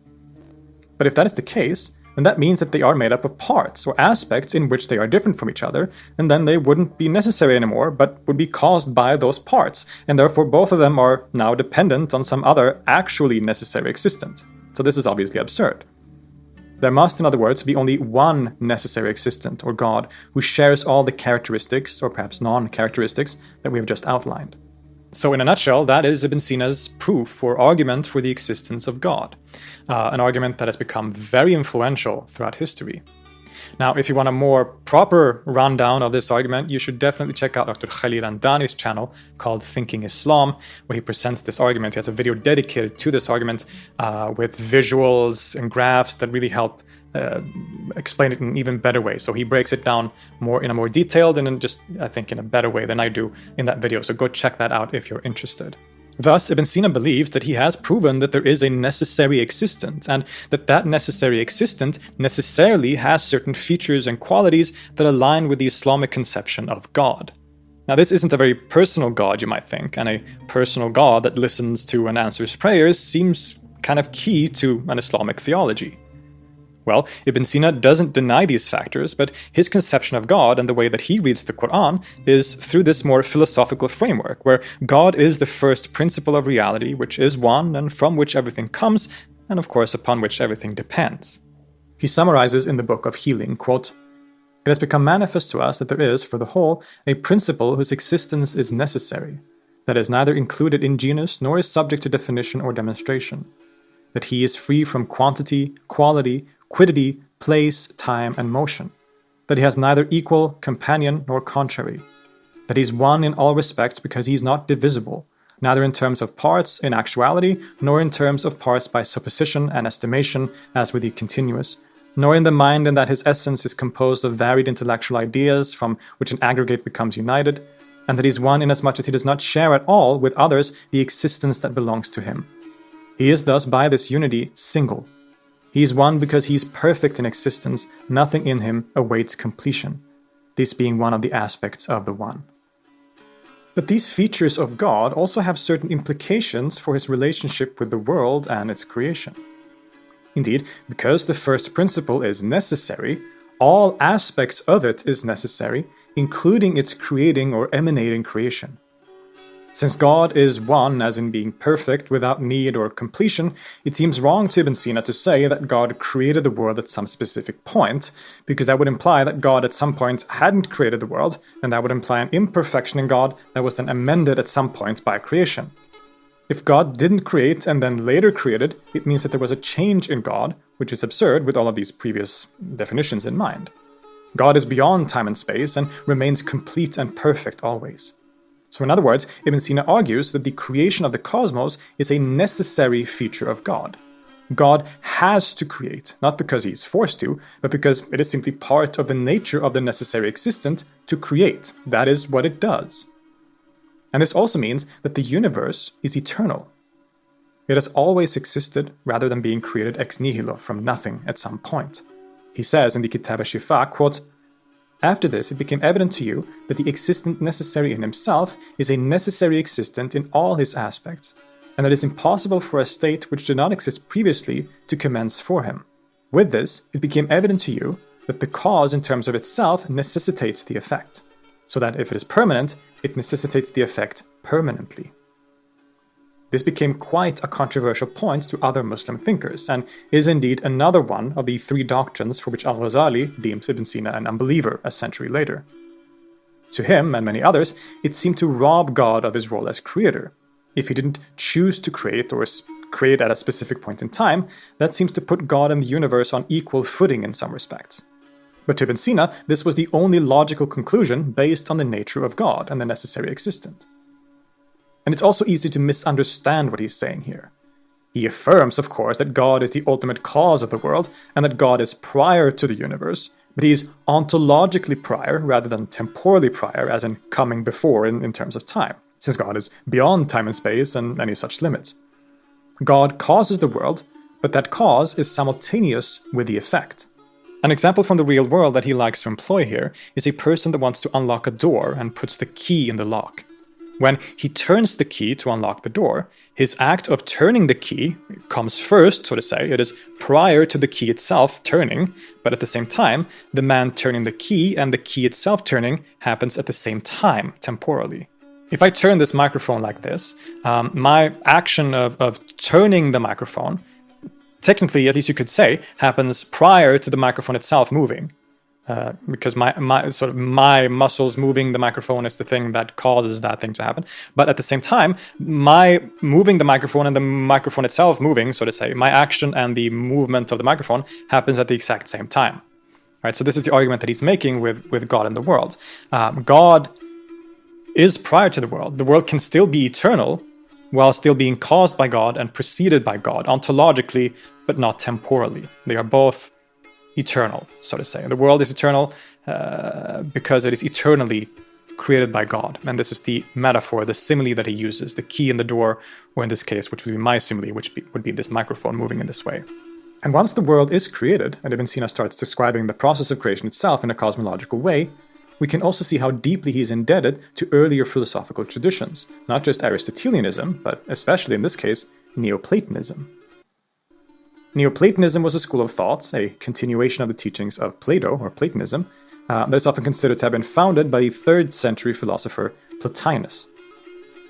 But if that is the case, then that means that they are made up of parts or aspects in which they are different from each other, and then they wouldn't be necessary anymore, but would be caused by those parts, and therefore both of them are now dependent on some other actually necessary existent. So this is obviously absurd. There must, in other words, be only one necessary existent, or God, who shares all the characteristics, or perhaps non-characteristics, that we have just outlined. So in a nutshell, that is Ibn Sina's proof or argument for the existence of God, an argument that has become very influential throughout history. Now, if you want a more proper rundown of this argument, you should definitely check out Dr. Khalil Andani's channel called Thinking Islam, where he presents this argument. He has a video dedicated to this argument with visuals and graphs that really help explain it in an even better way. So he breaks it down in a more detailed and I think in a better way than I do in that video. So go check that out if you're interested. Thus, Ibn Sina believes that he has proven that there is a necessary existent, and that necessary existent necessarily has certain features and qualities that align with the Islamic conception of God. Now, this isn't a very personal God, you might think, and a personal God that listens to and answers prayers seems kind of key to an Islamic theology. Well, Ibn Sina doesn't deny these factors, but his conception of God and the way that he reads the Quran is through this more philosophical framework, where God is the first principle of reality, which is one and from which everything comes, and of course upon which everything depends. He summarizes in the Book of Healing, quote, "It has become manifest to us that there is, for the whole, a principle whose existence is necessary, that is neither included in genus nor is subject to definition or demonstration, that he is free from quantity, quality, quiddity, place, time, and motion, that he has neither equal, companion, nor contrary, that he's one in all respects because he's not divisible, neither in terms of parts in actuality, nor in terms of parts by supposition and estimation, as with the continuous, nor in the mind in that his essence is composed of varied intellectual ideas from which an aggregate becomes united, and that he's one inasmuch as he does not share at all with others the existence that belongs to him. He is thus by this unity single. He is one because he is perfect in existence, nothing in him awaits completion, this being one of the aspects of the One." But these features of God also have certain implications for his relationship with the world and its creation. Indeed, because the first principle is necessary, all aspects of it is necessary, including its creating or emanating creation. Since God is one, as in being perfect without need or completion, it seems wrong to Ibn Sina to say that God created the world at some specific point, because that would imply that God at some point hadn't created the world, and that would imply an imperfection in God that was then amended at some point by creation. If God didn't create and then later created, it means that there was a change in God, which is absurd with all of these previous definitions in mind. God is beyond time and space and remains complete and perfect always. So in other words, Ibn Sina argues that the creation of the cosmos is a necessary feature of God. God has to create, not because he's forced to, but because it is simply part of the nature of the necessary existent to create. That is what it does. And this also means that the universe is eternal. It has always existed rather than being created ex nihilo from nothing at some point. He says in the Kitab al-Shifa, quote, "After this, it became evident to you that the existent necessary in himself is a necessary existent in all his aspects, and that it is impossible for a state which did not exist previously to commence for him. With this, it became evident to you that the cause in terms of itself necessitates the effect, so that if it is permanent, it necessitates the effect permanently." This became quite a controversial point to other Muslim thinkers, and is indeed another one of the three doctrines for which al-Ghazali deems Ibn Sina an unbeliever a century later. To him, and many others, it seemed to rob God of his role as creator. If he didn't choose to create or create at a specific point in time, that seems to put God and the universe on equal footing in some respects. But to Ibn Sina, this was the only logical conclusion based on the nature of God and the necessary existent. And it's also easy to misunderstand what he's saying here. He affirms, of course, that God is the ultimate cause of the world, and that God is prior to the universe, but he's ontologically prior rather than temporally prior, as in coming before in terms of time, since God is beyond time and space and any such limits. God causes the world, but that cause is simultaneous with the effect. An example from the real world that he likes to employ here is a person that wants to unlock a door and puts the key in the lock. When he turns the key to unlock the door, his act of turning the key comes first, so to say. It is prior to the key itself turning, but at the same time, the man turning the key and the key itself turning happens at the same time, temporally. If I turn this microphone like this, my action of turning the microphone, technically, at least you could say, happens prior to the microphone itself moving. Because my muscles moving the microphone is the thing that causes that thing to happen. But at the same time, my moving the microphone and the microphone itself moving, so to say, my action and the movement of the microphone happens at the exact same time. Right? So this is the argument that he's making with God and the world. God is prior to the world. The world can still be eternal while still being caused by God and preceded by God, ontologically, but not temporally. They are both eternal, so to say. The world is eternal because it is eternally created by God. And this is the metaphor, the simile that he uses, the key in the door, or in this case, which would be my simile, which would be this microphone moving in this way. And once the world is created, and Ibn Sina starts describing the process of creation itself in a cosmological way, we can also see how deeply he is indebted to earlier philosophical traditions, not just Aristotelianism, but especially in this case, Neoplatonism. Neoplatonism was a school of thought, a continuation of the teachings of Plato, or Platonism, that is often considered to have been founded by the 3rd century philosopher Plotinus.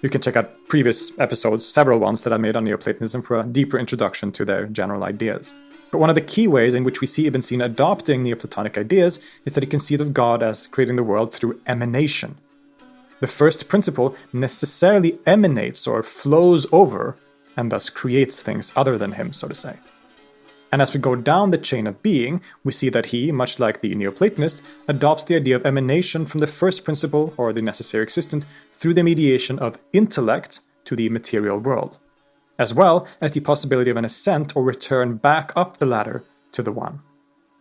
You can check out previous episodes, several ones that I made on Neoplatonism, for a deeper introduction to their general ideas. But one of the key ways in which we see Ibn Sina adopting Neoplatonic ideas is that he conceived of God as creating the world through emanation. The first principle necessarily emanates or flows over, and thus creates things other than him, so to say. And as we go down the chain of being, we see that he, much like the Neoplatonist, adopts the idea of emanation from the first principle, or the necessary existent, through the mediation of intellect to the material world, as well as the possibility of an ascent or return back up the ladder to the One.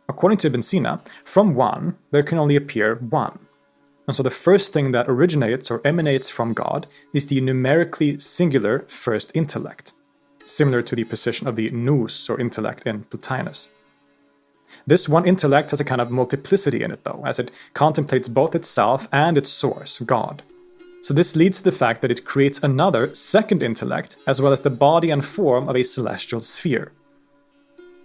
According to Ibn Sina, from one, there can only appear one. And so the first thing that originates or emanates from God is the numerically singular first intellect, similar to the position of the nous, or intellect, in Plotinus. This one intellect has a kind of multiplicity in it, though, as it contemplates both itself and its source, God. So this leads to the fact that it creates another second intellect, as well as the body and form of a celestial sphere.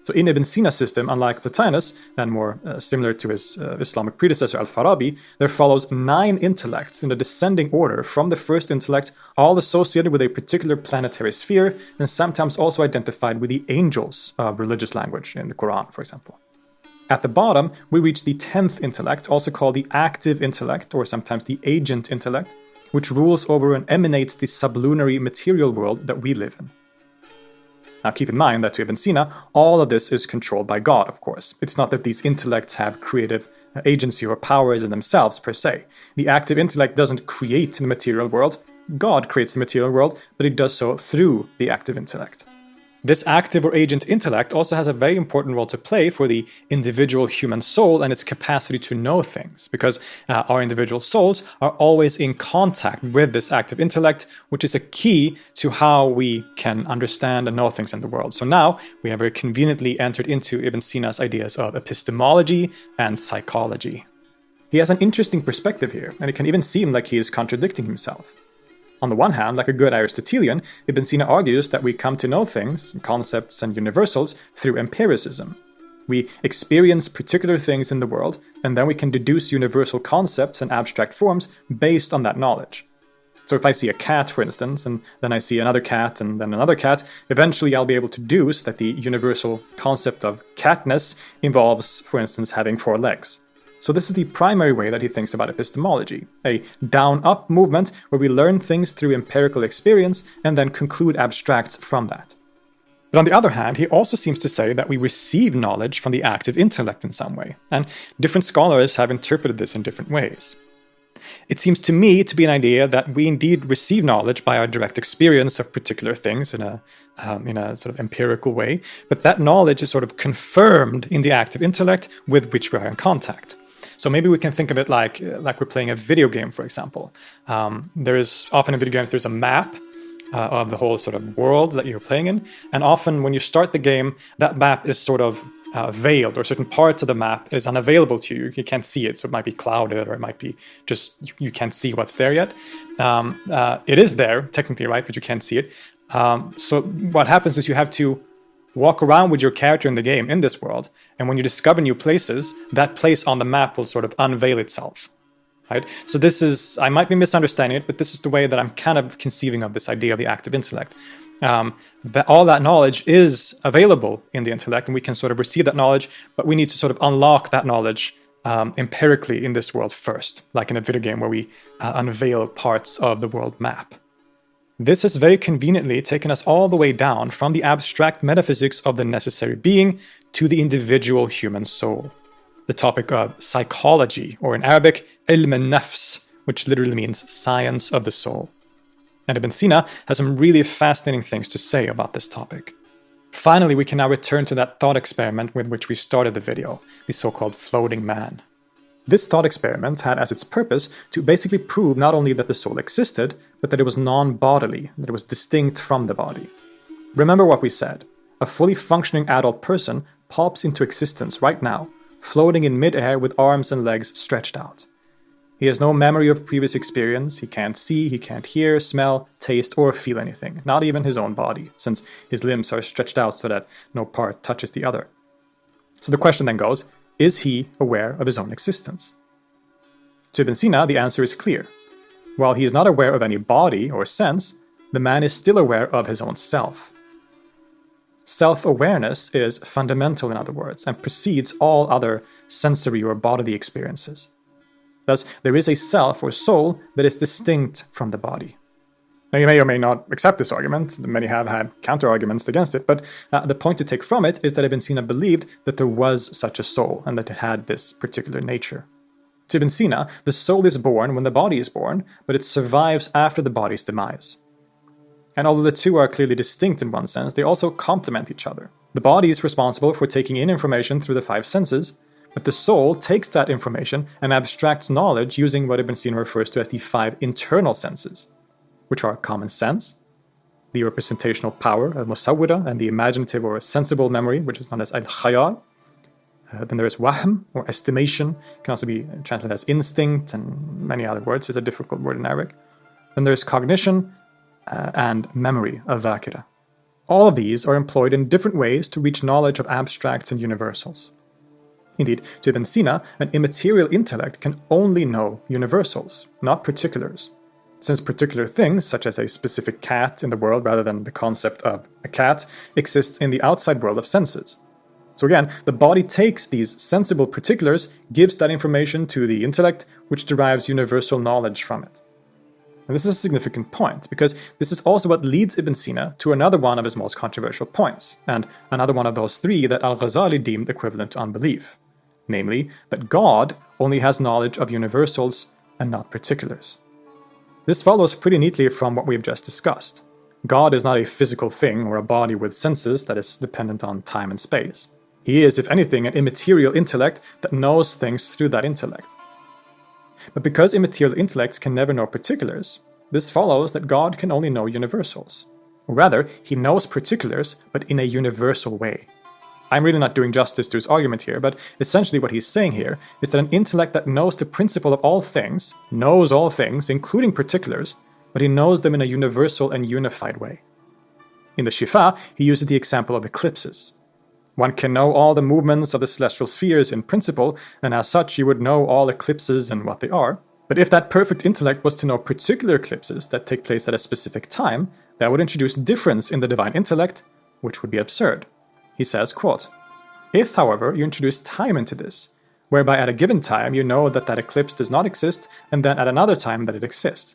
So in Ibn Sina's system, unlike Plotinus, and more similar to his Islamic predecessor Al-Farabi, there follows 9 intellects in a descending order from the first intellect, all associated with a particular planetary sphere, and sometimes also identified with the angels of religious language in the Quran, for example. At the bottom, we reach the 10th intellect, also called the active intellect, or sometimes the agent intellect, which rules over and emanates the sublunary material world that we live in. Now keep in mind that to Ibn Sina, all of this is controlled by God, of course. It's not that these intellects have creative agency or powers in themselves, per se. The active intellect doesn't create the material world. God creates the material world, but it does so through the active intellect. This active or agent intellect also has a very important role to play for the individual human soul and its capacity to know things, because our individual souls are always in contact with this active intellect, which is a key to how we can understand and know things in the world. So now we have very conveniently entered into Ibn Sina's ideas of epistemology and psychology. He has an interesting perspective here, and it can even seem like he is contradicting himself. On the one hand, like a good Aristotelian, Ibn Sina argues that we come to know things, concepts and universals, through empiricism. We experience particular things in the world, and then we can deduce universal concepts and abstract forms based on that knowledge. So if I see a cat, for instance, and then I see another cat and then another cat, eventually I'll be able to deduce that the universal concept of catness involves, for instance, having 4 legs. So this is the primary way that he thinks about epistemology, a down-up movement where we learn things through empirical experience and then conclude abstracts from that. But on the other hand, he also seems to say that we receive knowledge from the active intellect in some way, and different scholars have interpreted this in different ways. It seems to me to be an idea that we indeed receive knowledge by our direct experience of particular things in a sort of empirical way, but that knowledge is sort of confirmed in the active intellect with which we are in contact. So maybe we can think of it like we're playing a video game, for example. There is often in video games, there's a map of the whole sort of world that you're playing in. And often when you start the game, that map is sort of veiled, or certain parts of the map is unavailable to you. You can't see it, so it might be clouded, or it might be just, you can't see what's there yet. It is there, technically, right? But you can't see it. So what happens is you have to walk around with your character in the game, in this world, and when you discover new places, that place on the map will sort of unveil itself, right? So this is, I might be misunderstanding it, but this is the way that I'm kind of conceiving of this idea of the active intellect. That all that knowledge is available in the intellect, and we can sort of receive that knowledge, but we need to sort of unlock that knowledge empirically in this world first, like in a video game where we unveil parts of the world map. This has very conveniently taken us all the way down from the abstract metaphysics of the necessary being to the individual human soul. The topic of psychology, or in Arabic, ilm al-nafs, which literally means science of the soul. And Ibn Sina has some really fascinating things to say about this topic. Finally, we can now return to that thought experiment with which we started the video, the so-called floating man. This thought experiment had as its purpose to basically prove not only that the soul existed, but that it was non-bodily, that it was distinct from the body. Remember what we said. A fully functioning adult person pops into existence right now, floating in mid-air with arms and legs stretched out. He has no memory of previous experience, he can't see, he can't hear, smell, taste, or feel anything, not even his own body, since his limbs are stretched out so that no part touches the other. So the question then goes, is he aware of his own existence? To Ibn Sina, the answer is clear. While he is not aware of any body or sense, the man is still aware of his own self. Self-awareness is fundamental, in other words, and precedes all other sensory or bodily experiences. Thus, there is a self or soul that is distinct from the body. Now, you may or may not accept this argument. Many have had counter-arguments against it, but the point to take from it is that Ibn Sina believed that there was such a soul and that it had this particular nature. To Ibn Sina, the soul is born when the body is born, but it survives after the body's demise. And although the two are clearly distinct in one sense, they also complement each other. The body is responsible for taking in information through the five senses, but the soul takes that information and abstracts knowledge using what Ibn Sina refers to as the five internal senses, which are common sense, the representational power, al-musawwira, and the imaginative or sensible memory, which is known as al-khayal. Then there is wahm, or estimation, can also be translated as instinct, and many other words. It's a difficult word in Arabic. Then there's cognition, and memory, al-dhakira. All of these are employed in different ways to reach knowledge of abstracts and universals. Indeed, to Ibn Sina, an immaterial intellect can only know universals, not particulars. Since particular things, such as a specific cat in the world rather than the concept of a cat, exists in the outside world of senses. So again, the body takes these sensible particulars, gives that information to the intellect, which derives universal knowledge from it. And this is a significant point, because this is also what leads Ibn Sina to another one of his most controversial points, and another one of those three that Al-Ghazali deemed equivalent to unbelief. Namely, that God only has knowledge of universals and not particulars. This follows pretty neatly from what we've just discussed. God is not a physical thing or a body with senses that is dependent on time and space. He is, if anything, an immaterial intellect that knows things through that intellect. But because immaterial intellects can never know particulars, this follows that God can only know universals. Or rather, he knows particulars, but in a universal way. I'm really not doing justice to his argument here, but essentially what he's saying here is that an intellect that knows the principle of all things, knows all things, including particulars, but he knows them in a universal and unified way. In the Shifa, he uses the example of eclipses. One can know all the movements of the celestial spheres in principle, and as such you would know all eclipses and what they are. But if that perfect intellect was to know particular eclipses that take place at a specific time, that would introduce difference in the divine intellect, which would be absurd. He says, quote, "If, however, you introduce time into this, whereby at a given time you know that that eclipse does not exist, and then at another time that it exists,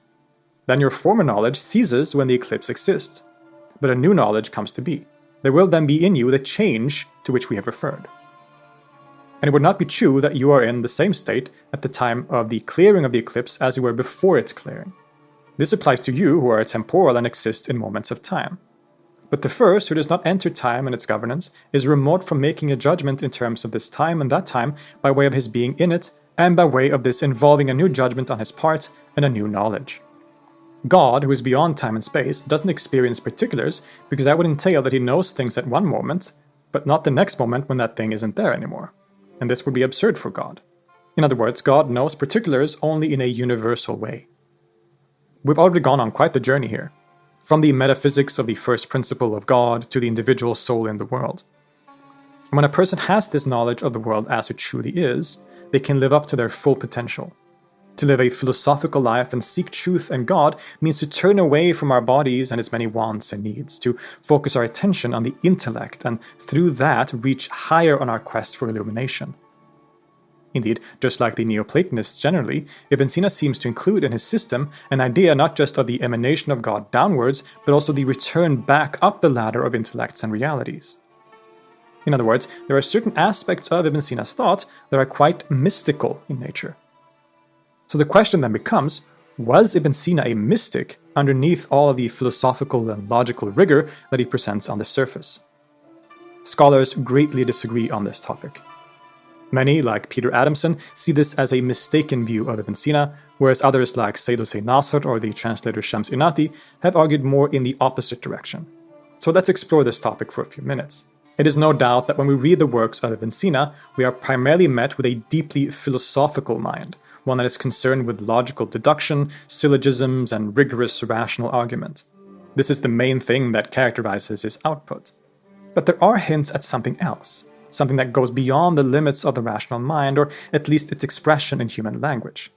then your former knowledge ceases when the eclipse exists, but a new knowledge comes to be. There will then be in you the change to which we have referred. And it would not be true that you are in the same state at the time of the clearing of the eclipse as you were before its clearing. This applies to you who are temporal and exist in moments of time. But the first, who does not enter time and its governance, is remote from making a judgment in terms of this time and that time by way of his being in it, and by way of this involving a new judgment on his part and a new knowledge. God, who is beyond time and space, doesn't experience particulars because that would entail that he knows things at one moment, but not the next moment when that thing isn't there anymore. And this would be absurd for God. In other words, God knows particulars only in a universal way. We've already gone on quite the journey here, from the metaphysics of the first principle of God to the individual soul in the world. And when a person has this knowledge of the world as it truly is, they can live up to their full potential. To live a philosophical life and seek truth and God means to turn away from our bodies and its many wants and needs, to focus our attention on the intellect and through that reach higher on our quest for illumination. Indeed, just like the Neoplatonists generally, Ibn Sina seems to include in his system an idea not just of the emanation of God downwards, but also the return back up the ladder of intellects and realities. In other words, there are certain aspects of Ibn Sina's thought that are quite mystical in nature. So the question then becomes, was Ibn Sina a mystic underneath all of the philosophical and logical rigor that he presents on the surface? Scholars greatly disagree on this topic. Many, like Peter Adamson, see this as a mistaken view of Ibn Sina, whereas others like Sayyid Hussein Nasr or the translator Shams Inati have argued more in the opposite direction. So let's explore this topic for a few minutes. It is no doubt that when we read the works of Ibn Sina, we are primarily met with a deeply philosophical mind, one that is concerned with logical deduction, syllogisms, and rigorous rational argument. This is the main thing that characterizes his output. But there are hints at something else, something that goes beyond the limits of the rational mind, or at least its expression in human language.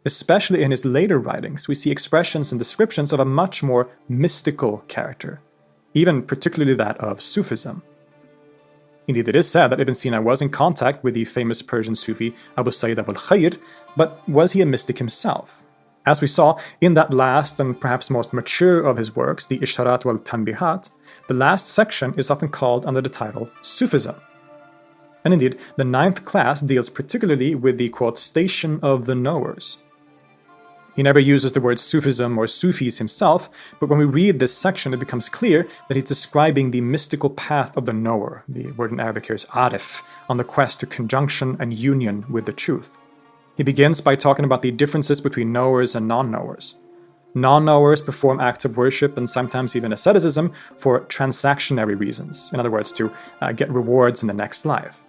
Especially in his later writings, we see expressions and descriptions of a much more mystical character, even particularly that of Sufism. Indeed, it is said that Ibn Sina was in contact with the famous Persian Sufi Abu Sayyid Abul Khair, but was he a mystic himself? As we saw in that last and perhaps most mature of his works, the Isharat wal Tanbihat, the last section is often called under the title Sufism. And indeed, the 9th class deals particularly with the, quote, station of the knowers. He never uses the word Sufism or Sufis himself, but when we read this section, it becomes clear that he's describing the mystical path of the knower, the word in Arabic here is arif, on the quest to conjunction and union with the truth. He begins by talking about the differences between knowers and non-knowers. Non-knowers perform acts of worship and sometimes even asceticism for transactionary reasons, in other words, to get rewards in the next life.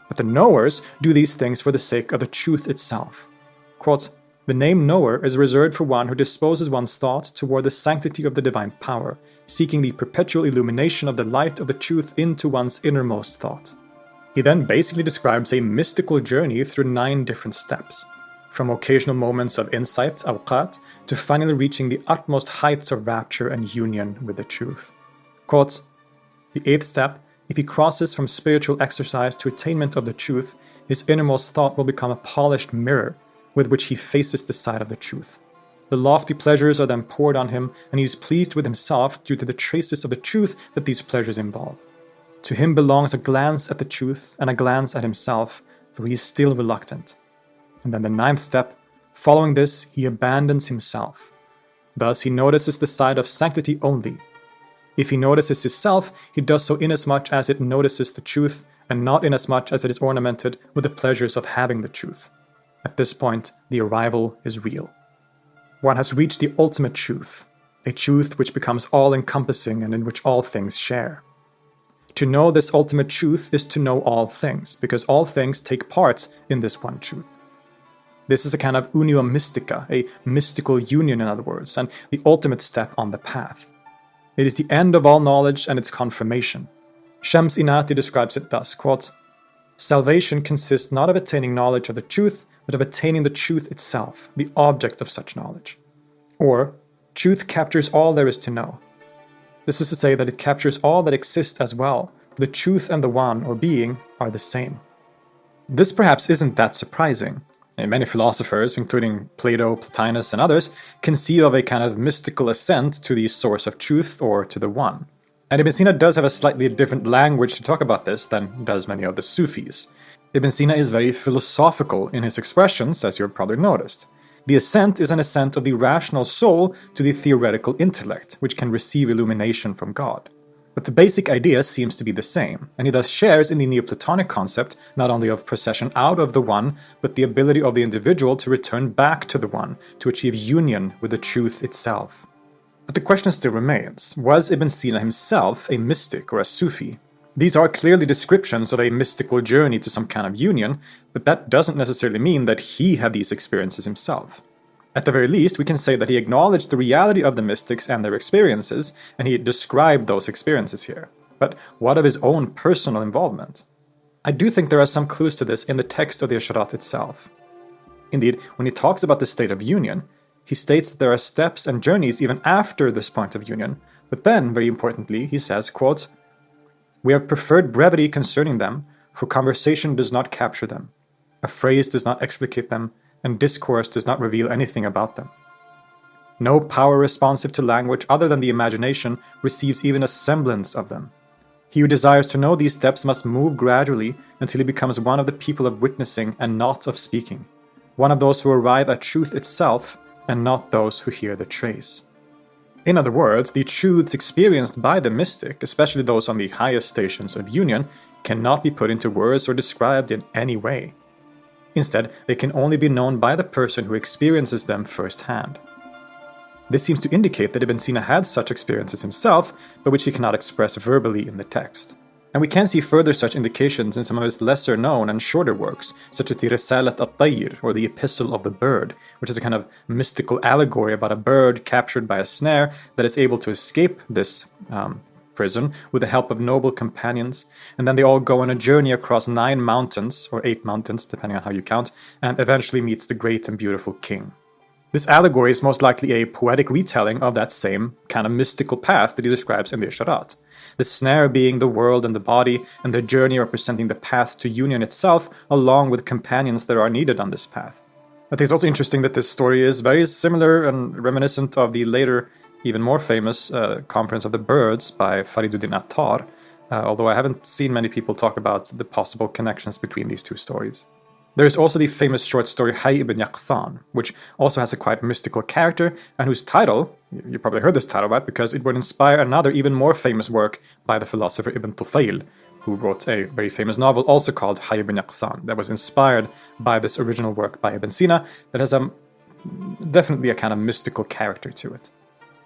But the knowers do these things for the sake of the truth itself. Quote, "The name knower is reserved for one who disposes one's thought toward the sanctity of the divine power, seeking the perpetual illumination of the light of the truth into one's innermost thought." He then basically describes a mystical journey through 9 different steps, from occasional moments of insight, awqat, to finally reaching the utmost heights of rapture and union with the truth. Quote, "The 8th step, if he crosses from spiritual exercise to attainment of the truth, his innermost thought will become a polished mirror with which he faces the side of the truth. The lofty pleasures are then poured on him, and he is pleased with himself due to the traces of the truth that these pleasures involve. To him belongs a glance at the truth and a glance at himself, for he is still reluctant. And then the 9th step, following this, he abandons himself. Thus he notices the side of sanctity only. If he notices his self, he does so inasmuch as it notices the truth, and not inasmuch as it is ornamented with the pleasures of having the truth. At this point, the arrival is real. One has reached the ultimate truth, a truth which becomes all-encompassing and in which all things share. To know this ultimate truth is to know all things, because all things take part in this one truth. This is a kind of unio mystica, a mystical union in other words, and the ultimate step on the path. It is the end of all knowledge and its confirmation. Shams Inati describes it thus, quote, "Salvation consists not of attaining knowledge of the truth, but of attaining the truth itself, the object of such knowledge. Or, truth captures all there is to know. This is to say that it captures all that exists as well. The truth and the one, or being, are the same." This perhaps isn't that surprising. Many philosophers, including Plato, Plotinus, and others, conceive of a kind of mystical ascent to the source of truth or to the one. And Ibn Sina does have a slightly different language to talk about this than does many of the Sufis. Ibn Sina is very philosophical in his expressions, as you've probably noticed. The ascent is an ascent of the rational soul to the theoretical intellect, which can receive illumination from God. But the basic idea seems to be the same, and he thus shares in the Neoplatonic concept not only of procession out of the one, but the ability of the individual to return back to the one, to achieve union with the truth itself. But the question still remains, was Ibn Sina himself a mystic or a Sufi? These are clearly descriptions of a mystical journey to some kind of union, but that doesn't necessarily mean that he had these experiences himself. At the very least, we can say that he acknowledged the reality of the mystics and their experiences, and he described those experiences here. But what of his own personal involvement? I do think there are some clues to this in the text of the Isharat itself. Indeed, when he talks about the state of union, he states that there are steps and journeys even after this point of union, but then, very importantly, he says, quote, "We have preferred brevity concerning them, for conversation does not capture them. A phrase does not explicate them, and discourse does not reveal anything about them. No power responsive to language other than the imagination receives even a semblance of them. He who desires to know these steps must move gradually until he becomes one of the people of witnessing and not of speaking, one of those who arrive at truth itself and not those who hear the trace." In other words, the truths experienced by the mystic, especially those on the highest stations of union, cannot be put into words or described in any way. Instead, they can only be known by the person who experiences them firsthand. This seems to indicate that Ibn Sina had such experiences himself, but which he cannot express verbally in the text. And we can see further such indications in some of his lesser known and shorter works, such as the Risalat al-Tayr, or the Epistle of the Bird, which is a kind of mystical allegory about a bird captured by a snare that is able to escape this prison with the help of noble companions, and then they all go on a journey across 9 mountains, or 8 mountains, depending on how you count, and eventually meet the great and beautiful king. This allegory is most likely a poetic retelling of that same kind of mystical path that he describes in the Isharat. The snare being the world and the body, and the journey representing the path to union itself, along with companions that are needed on this path. I think it's also interesting that this story is very similar and reminiscent of the later, even more famous Conference of the Birds by Fariduddin Attar, although I haven't seen many people talk about the possible connections between these two stories. There is also the famous short story Hayy ibn Yaqzan, which also has a quite mystical character, and whose title, you probably heard this title, right, because it would inspire another even more famous work by the philosopher Ibn Tufayl, who wrote a very famous novel also called Hayy ibn Yaqzan, that was inspired by this original work by Ibn Sina, that has definitely a kind of mystical character to it.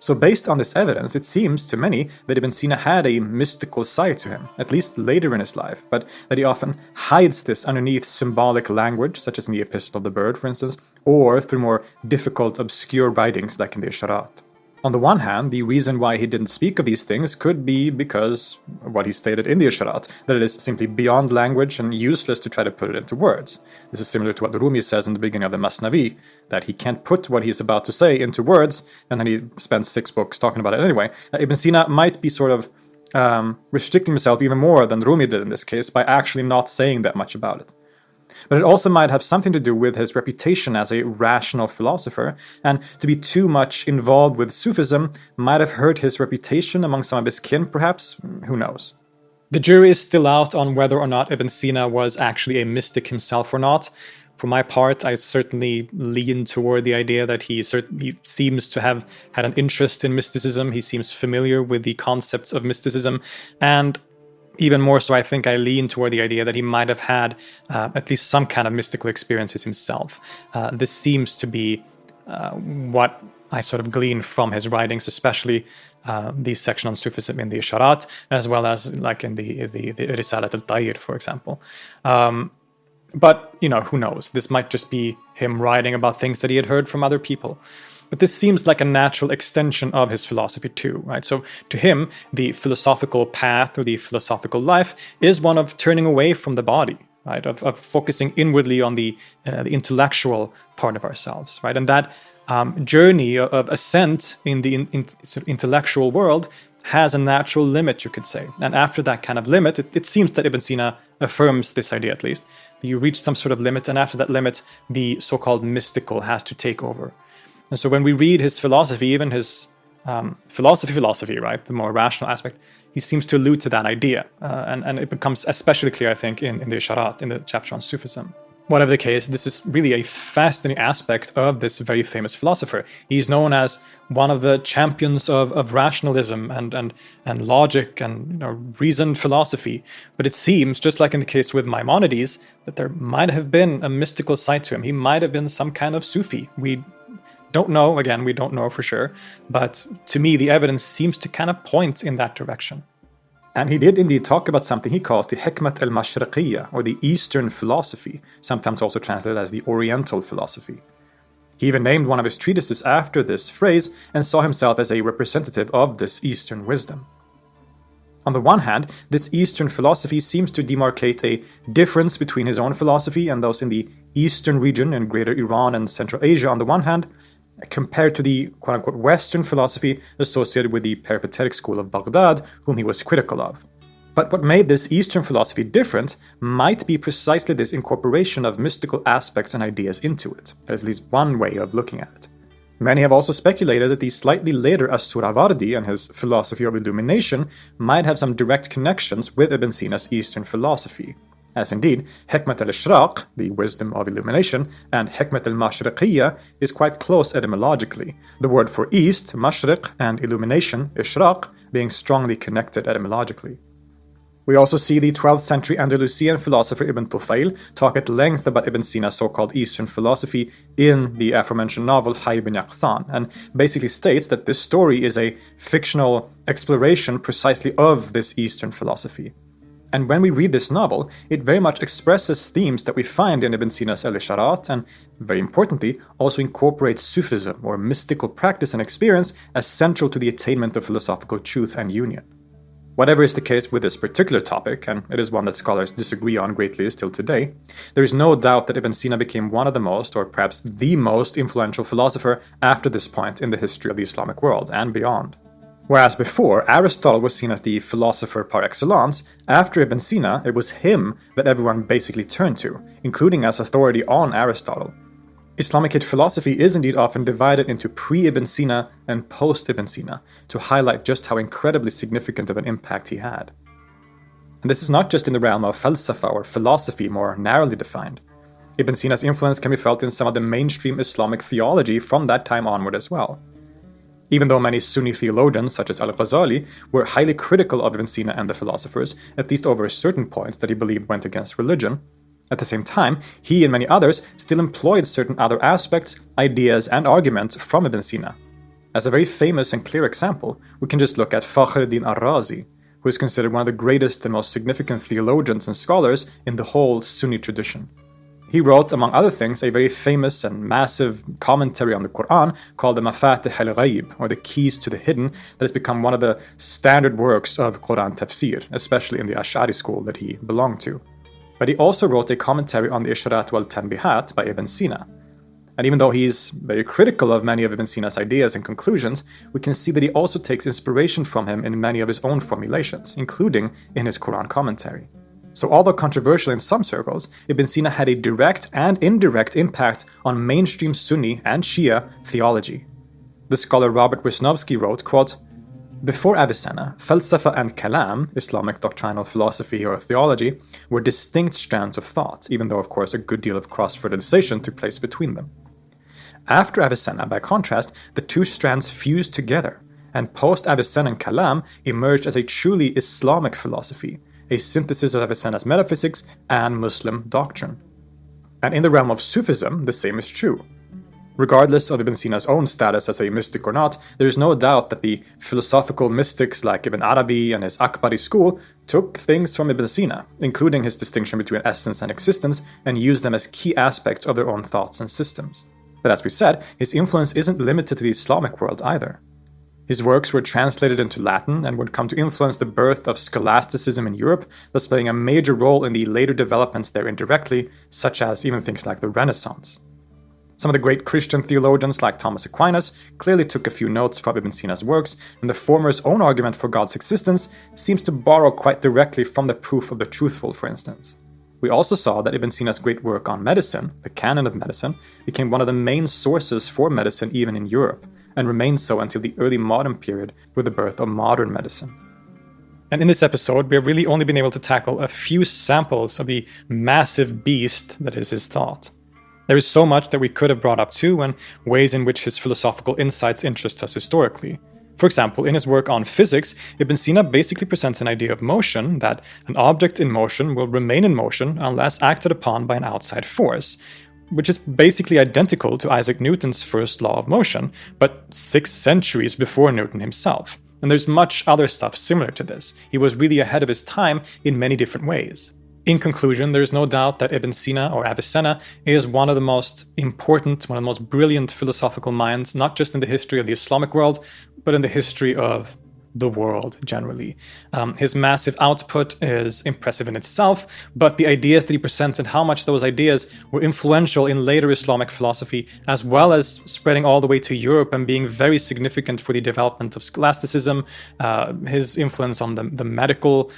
So based on this evidence, it seems to many that Ibn Sina had a mystical side to him, at least later in his life, but that he often hides this underneath symbolic language, such as in the Epistle of the Bird, for instance, or through more difficult, obscure writings like in the Isharat. On the one hand, the reason why he didn't speak of these things could be because of what he stated in the Isharat, that it is simply beyond language and useless to try to put it into words. This is similar to what the Rumi says in the beginning of the Masnavi, that he can't put what he's about to say into words, and then he spends 6 books talking about it anyway. Ibn Sina might be sort of restricting himself even more than Rumi did in this case by actually not saying that much about it. But it also might have something to do with his reputation as a rational philosopher, and to be too much involved with Sufism might have hurt his reputation among some of his kin, perhaps. Who knows? The jury is still out on whether or not Ibn Sina was actually a mystic himself or not. For my part, I certainly lean toward the idea that he seems to have had an interest in mysticism. He seems familiar with the concepts of mysticism, and even more so, I think I lean toward the idea that he might have had at least some kind of mystical experiences himself. This seems to be what I sort of glean from his writings, especially the section on Sufism in the Isharat, as well as like in the Risalat al-Tayr, for example. But, who knows? This might just be him writing about things that he had heard from other people. But this seems like a natural extension of his philosophy too, right? So to him, the philosophical path or the philosophical life is one of turning away from the body, right? Of focusing inwardly on the intellectual part of ourselves, right? And that journey of ascent in the intellectual world has a natural limit, you could say. And after that kind of limit, it seems that Ibn Sina affirms this idea at least. You reach some sort of limit, and after that limit, the so-called mystical has to take over. And so when we read his philosophy, even his philosophy, right, the more rational aspect, he seems to allude to that idea. And it becomes especially clear, I think, in the Isharat, in the chapter on Sufism. Whatever the case, this is really a fascinating aspect of this very famous philosopher. He's known as one of the champions of rationalism and logic and reasoned philosophy. But it seems, just like in the case with Maimonides, that there might have been a mystical side to him. He might have been some kind of Sufi. We don't know, again, we don't know for sure, but to me the evidence seems to kind of point in that direction. And he did indeed talk about something he calls the Hikmat al-Mashriqiyya, or the Eastern philosophy, sometimes also translated as the Oriental philosophy. He even named one of his treatises after this phrase and saw himself as a representative of this Eastern wisdom. On the one hand, this Eastern philosophy seems to demarcate a difference between his own philosophy and those in the Eastern region in Greater Iran and Central Asia on the one hand, compared to the quote-unquote Western philosophy associated with the peripatetic school of Baghdad, whom he was critical of. But what made this Eastern philosophy different might be precisely this incorporation of mystical aspects and ideas into it. There's at least one way of looking at it. Many have also speculated that the slightly later As-Surawardi and his philosophy of illumination might have some direct connections with Ibn Sina's Eastern philosophy. As indeed, Hikmat al-Ishraq, the wisdom of illumination, and Hikmat al-Mashriqiyya is quite close etymologically, the word for east, mashriq, and illumination, ishraq, being strongly connected etymologically. We also see the 12th century Andalusian philosopher Ibn Tufayl talk at length about Ibn Sina's so-called Eastern philosophy in the aforementioned novel Hayy bin Yaqzan, and basically states that this story is a fictional exploration precisely of this Eastern philosophy. And when we read this novel, it very much expresses themes that we find in Ibn Sina's Al-Isharat, and very importantly, also incorporates Sufism, or mystical practice and experience, as central to the attainment of philosophical truth and union. Whatever is the case with this particular topic, and it is one that scholars disagree on greatly still today, there is no doubt that Ibn Sina became one of the most, or perhaps the most, influential philosopher after this point in the history of the Islamic world, and beyond. Whereas before, Aristotle was seen as the philosopher par excellence, after Ibn Sina, it was him that everyone basically turned to, including as authority on Aristotle. Islamic philosophy is indeed often divided into pre-Ibn Sina and post-Ibn Sina, to highlight just how incredibly significant of an impact he had. And this is not just in the realm of falsafa or philosophy more narrowly defined. Ibn Sina's influence can be felt in some of the mainstream Islamic theology from that time onward as well. Even though many Sunni theologians, such as Al-Ghazali, were highly critical of Ibn Sina and the philosophers, at least over a certain point that he believed went against religion, at the same time, he and many others still employed certain other aspects, ideas, and arguments from Ibn Sina. As a very famous and clear example, we can just look at Fakhruddin al-Razi, who is considered one of the greatest and most significant theologians and scholars in the whole Sunni tradition. He wrote, among other things, a very famous and massive commentary on the Quran called the Mafatih al-Ghayb, or the Keys to the Hidden, that has become one of the standard works of Quran tafsir, especially in the Ash'ari school that he belonged to. But he also wrote a commentary on the Isharat wal Tanbihat by Ibn Sina. And even though he's very critical of many of Ibn Sina's ideas and conclusions, we can see that he also takes inspiration from him in many of his own formulations, including in his Quran commentary. So although controversial in some circles, Ibn Sina had a direct and indirect impact on mainstream Sunni and Shia theology. The scholar Robert Wisnowski wrote, quote, "Before Avicenna, Falsafa and Kalam, Islamic doctrinal philosophy or theology, were distinct strands of thought, even though of course a good deal of cross-fertilization took place between them. After Avicenna, by contrast, the two strands fused together, and post-Avicenna and Kalam emerged as a truly Islamic philosophy, a synthesis of Avicenna's metaphysics and Muslim doctrine. And in the realm of Sufism, the same is true. Regardless of Ibn Sina's own status as a mystic or not, there is no doubt that the philosophical mystics like Ibn Arabi and his Akbari school took things from Ibn Sina, including his distinction between essence and existence, and used them as key aspects of their own thoughts and systems. But as we said, his influence isn't limited to the Islamic world either. His works were translated into Latin and would come to influence the birth of scholasticism in Europe, thus playing a major role in the later developments there indirectly, such as even things like the Renaissance. Some of the great Christian theologians like Thomas Aquinas clearly took a few notes from Ibn Sina's works, and the former's own argument for God's existence seems to borrow quite directly from the proof of the truthful, for instance. We also saw that Ibn Sina's great work on medicine, the Canon of Medicine, became one of the main sources for medicine even in Europe, and remained so until the early modern period with the birth of modern medicine. And in this episode, we have really only been able to tackle a few samples of the massive beast that is his thought. There is so much that we could have brought up too, and ways in which his philosophical insights interest us historically. For example, in his work on physics, Ibn Sina basically presents an idea of motion, that an object in motion will remain in motion unless acted upon by an outside force, which is basically identical to Isaac Newton's first law of motion, but 6 centuries before Newton himself. And there's much other stuff similar to this. He was really ahead of his time in many different ways. In conclusion, there is no doubt that Ibn Sina, or Avicenna, is one of the most important, one of the most brilliant philosophical minds, not just in the history of the Islamic world, but in the history of the world generally. His massive output is impressive in itself, but the ideas that he presents and how much those ideas were influential in later Islamic philosophy, as well as spreading all the way to Europe and being very significant for the development of scholasticism, his influence on the medical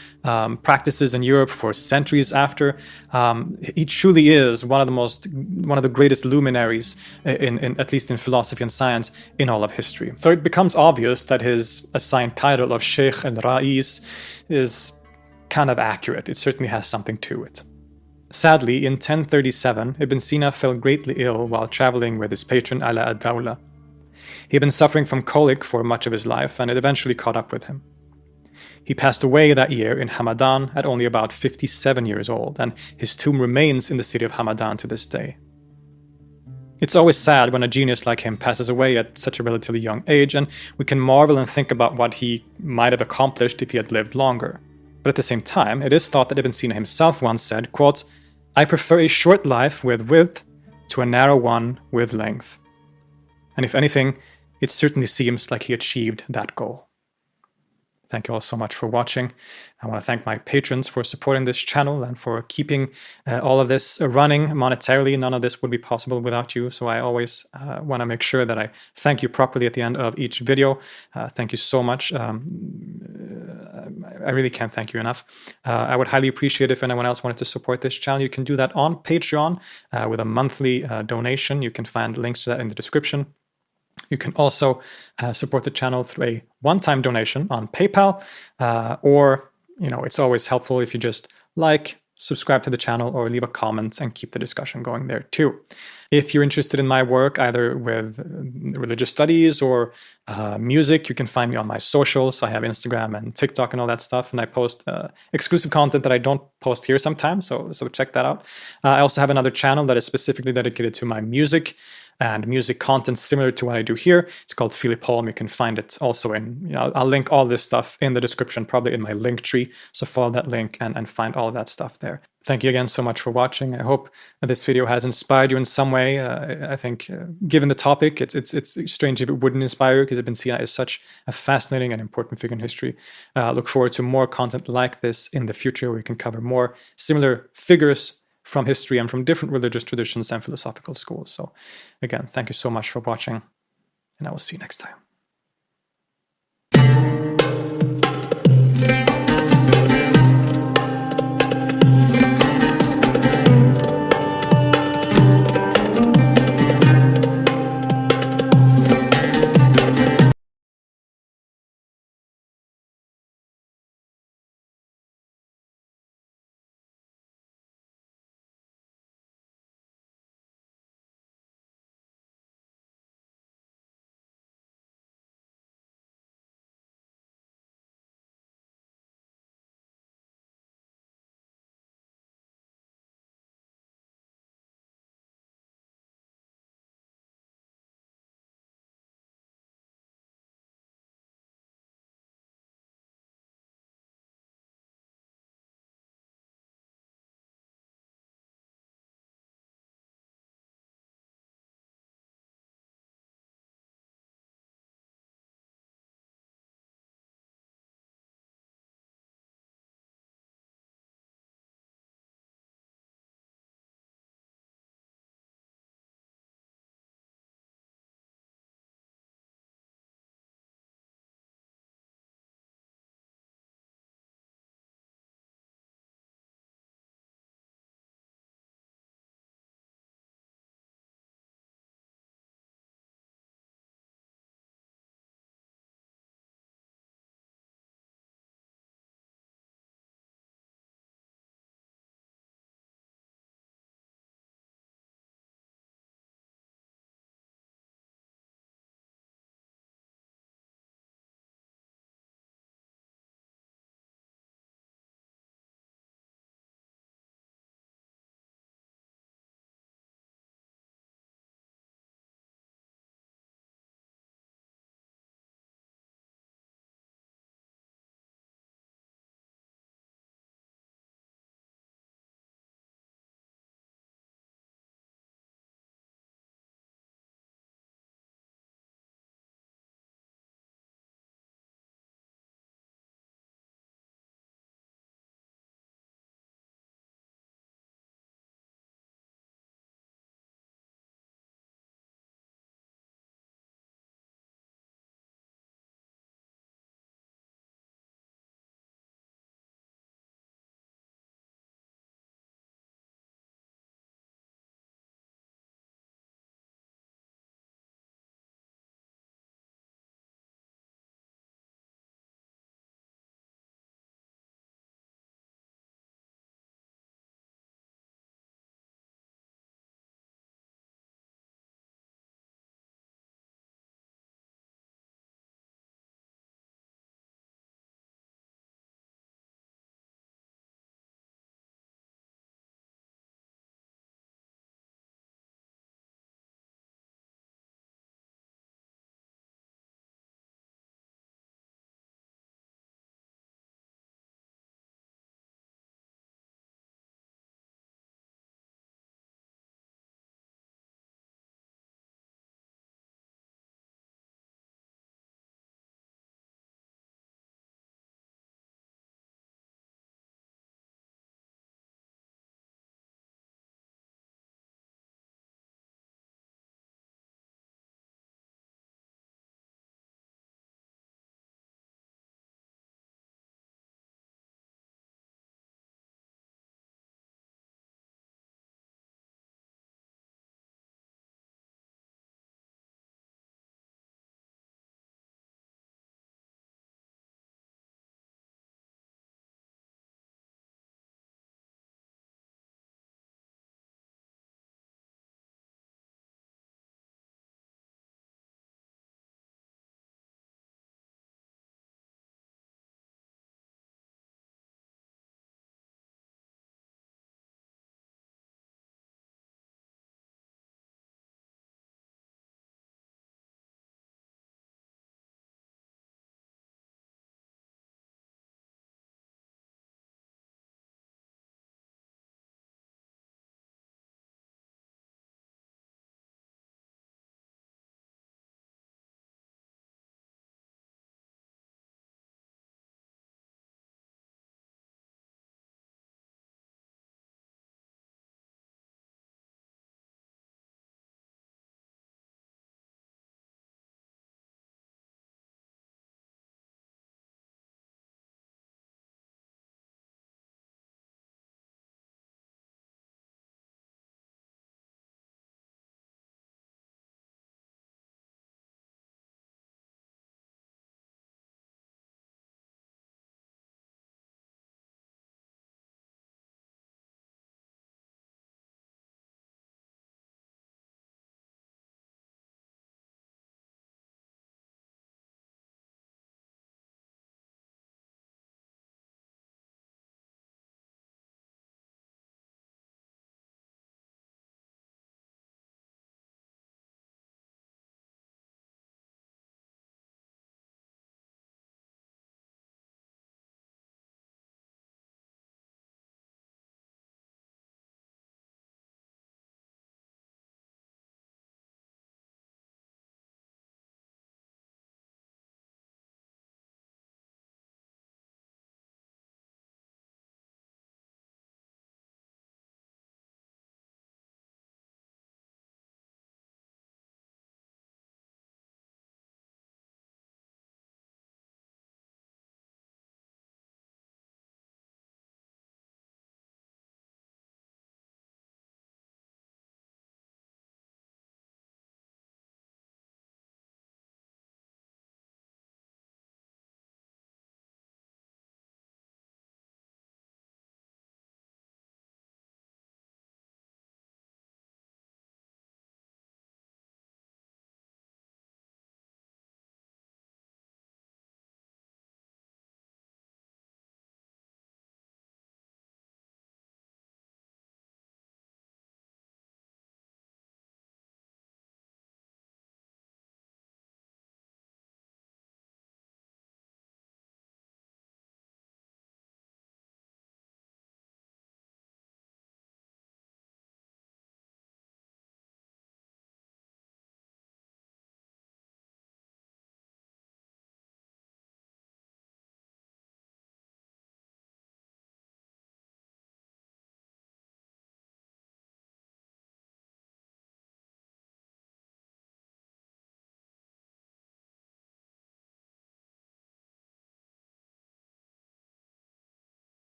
practices in Europe for centuries after. He truly is one of the greatest luminaries in at least in philosophy and science in all of history. So it becomes obvious that his assigned title of Sheikh al-Ra'is is kind of accurate. It certainly has something to it. Sadly, in 1037, Ibn Sina fell greatly ill while traveling with his patron Ala ad-Dawla. He had been suffering from colic for much of his life, and it eventually caught up with him. He passed away that year in Hamadan at only about 57 years old, and his tomb remains in the city of Hamadan to this day. It's always sad when a genius like him passes away at such a relatively young age, and we can marvel and think about what he might have accomplished if he had lived longer. But at the same time, it is thought that Ibn Sina himself once said, quote, "I prefer a short life with width to a narrow one with length." And if anything, it certainly seems like he achieved that goal. Thank you all so much for watching. I want to thank my patrons for supporting this channel and for keeping all of this running monetarily. None of this would be possible without you, so I always want to make sure that I thank you properly at the end of each video. Thank you so much. I really can't thank you enough. I would highly appreciate if anyone else wanted to support this channel. You can do that on Patreon with a monthly donation. You can find links to that in the description. You can also support the channel through a one-time donation on PayPal, or, it's always helpful if you just like, subscribe to the channel, or leave a comment and keep the discussion going there too. If you're interested in my work, either with religious studies or music, you can find me on my socials. I have Instagram and TikTok and all that stuff, and I post exclusive content that I don't post here sometimes, so check that out. I also have another channel that is specifically dedicated to my music and music content similar to what I do here. It's called Philip Holm. You can find it also in, I'll link all this stuff in the description, probably in my link tree. So follow that link and find all of that stuff there. Thank you again so much for watching. I hope this video has inspired you in some way. I think given the topic, it's strange if it wouldn't inspire you, because Ibn Sina is such a fascinating and important figure in history. Look forward to more content like this in the future, where we can cover more similar figures from history and from different religious traditions and philosophical schools. So again, thank you so much for watching, and I will see you next time.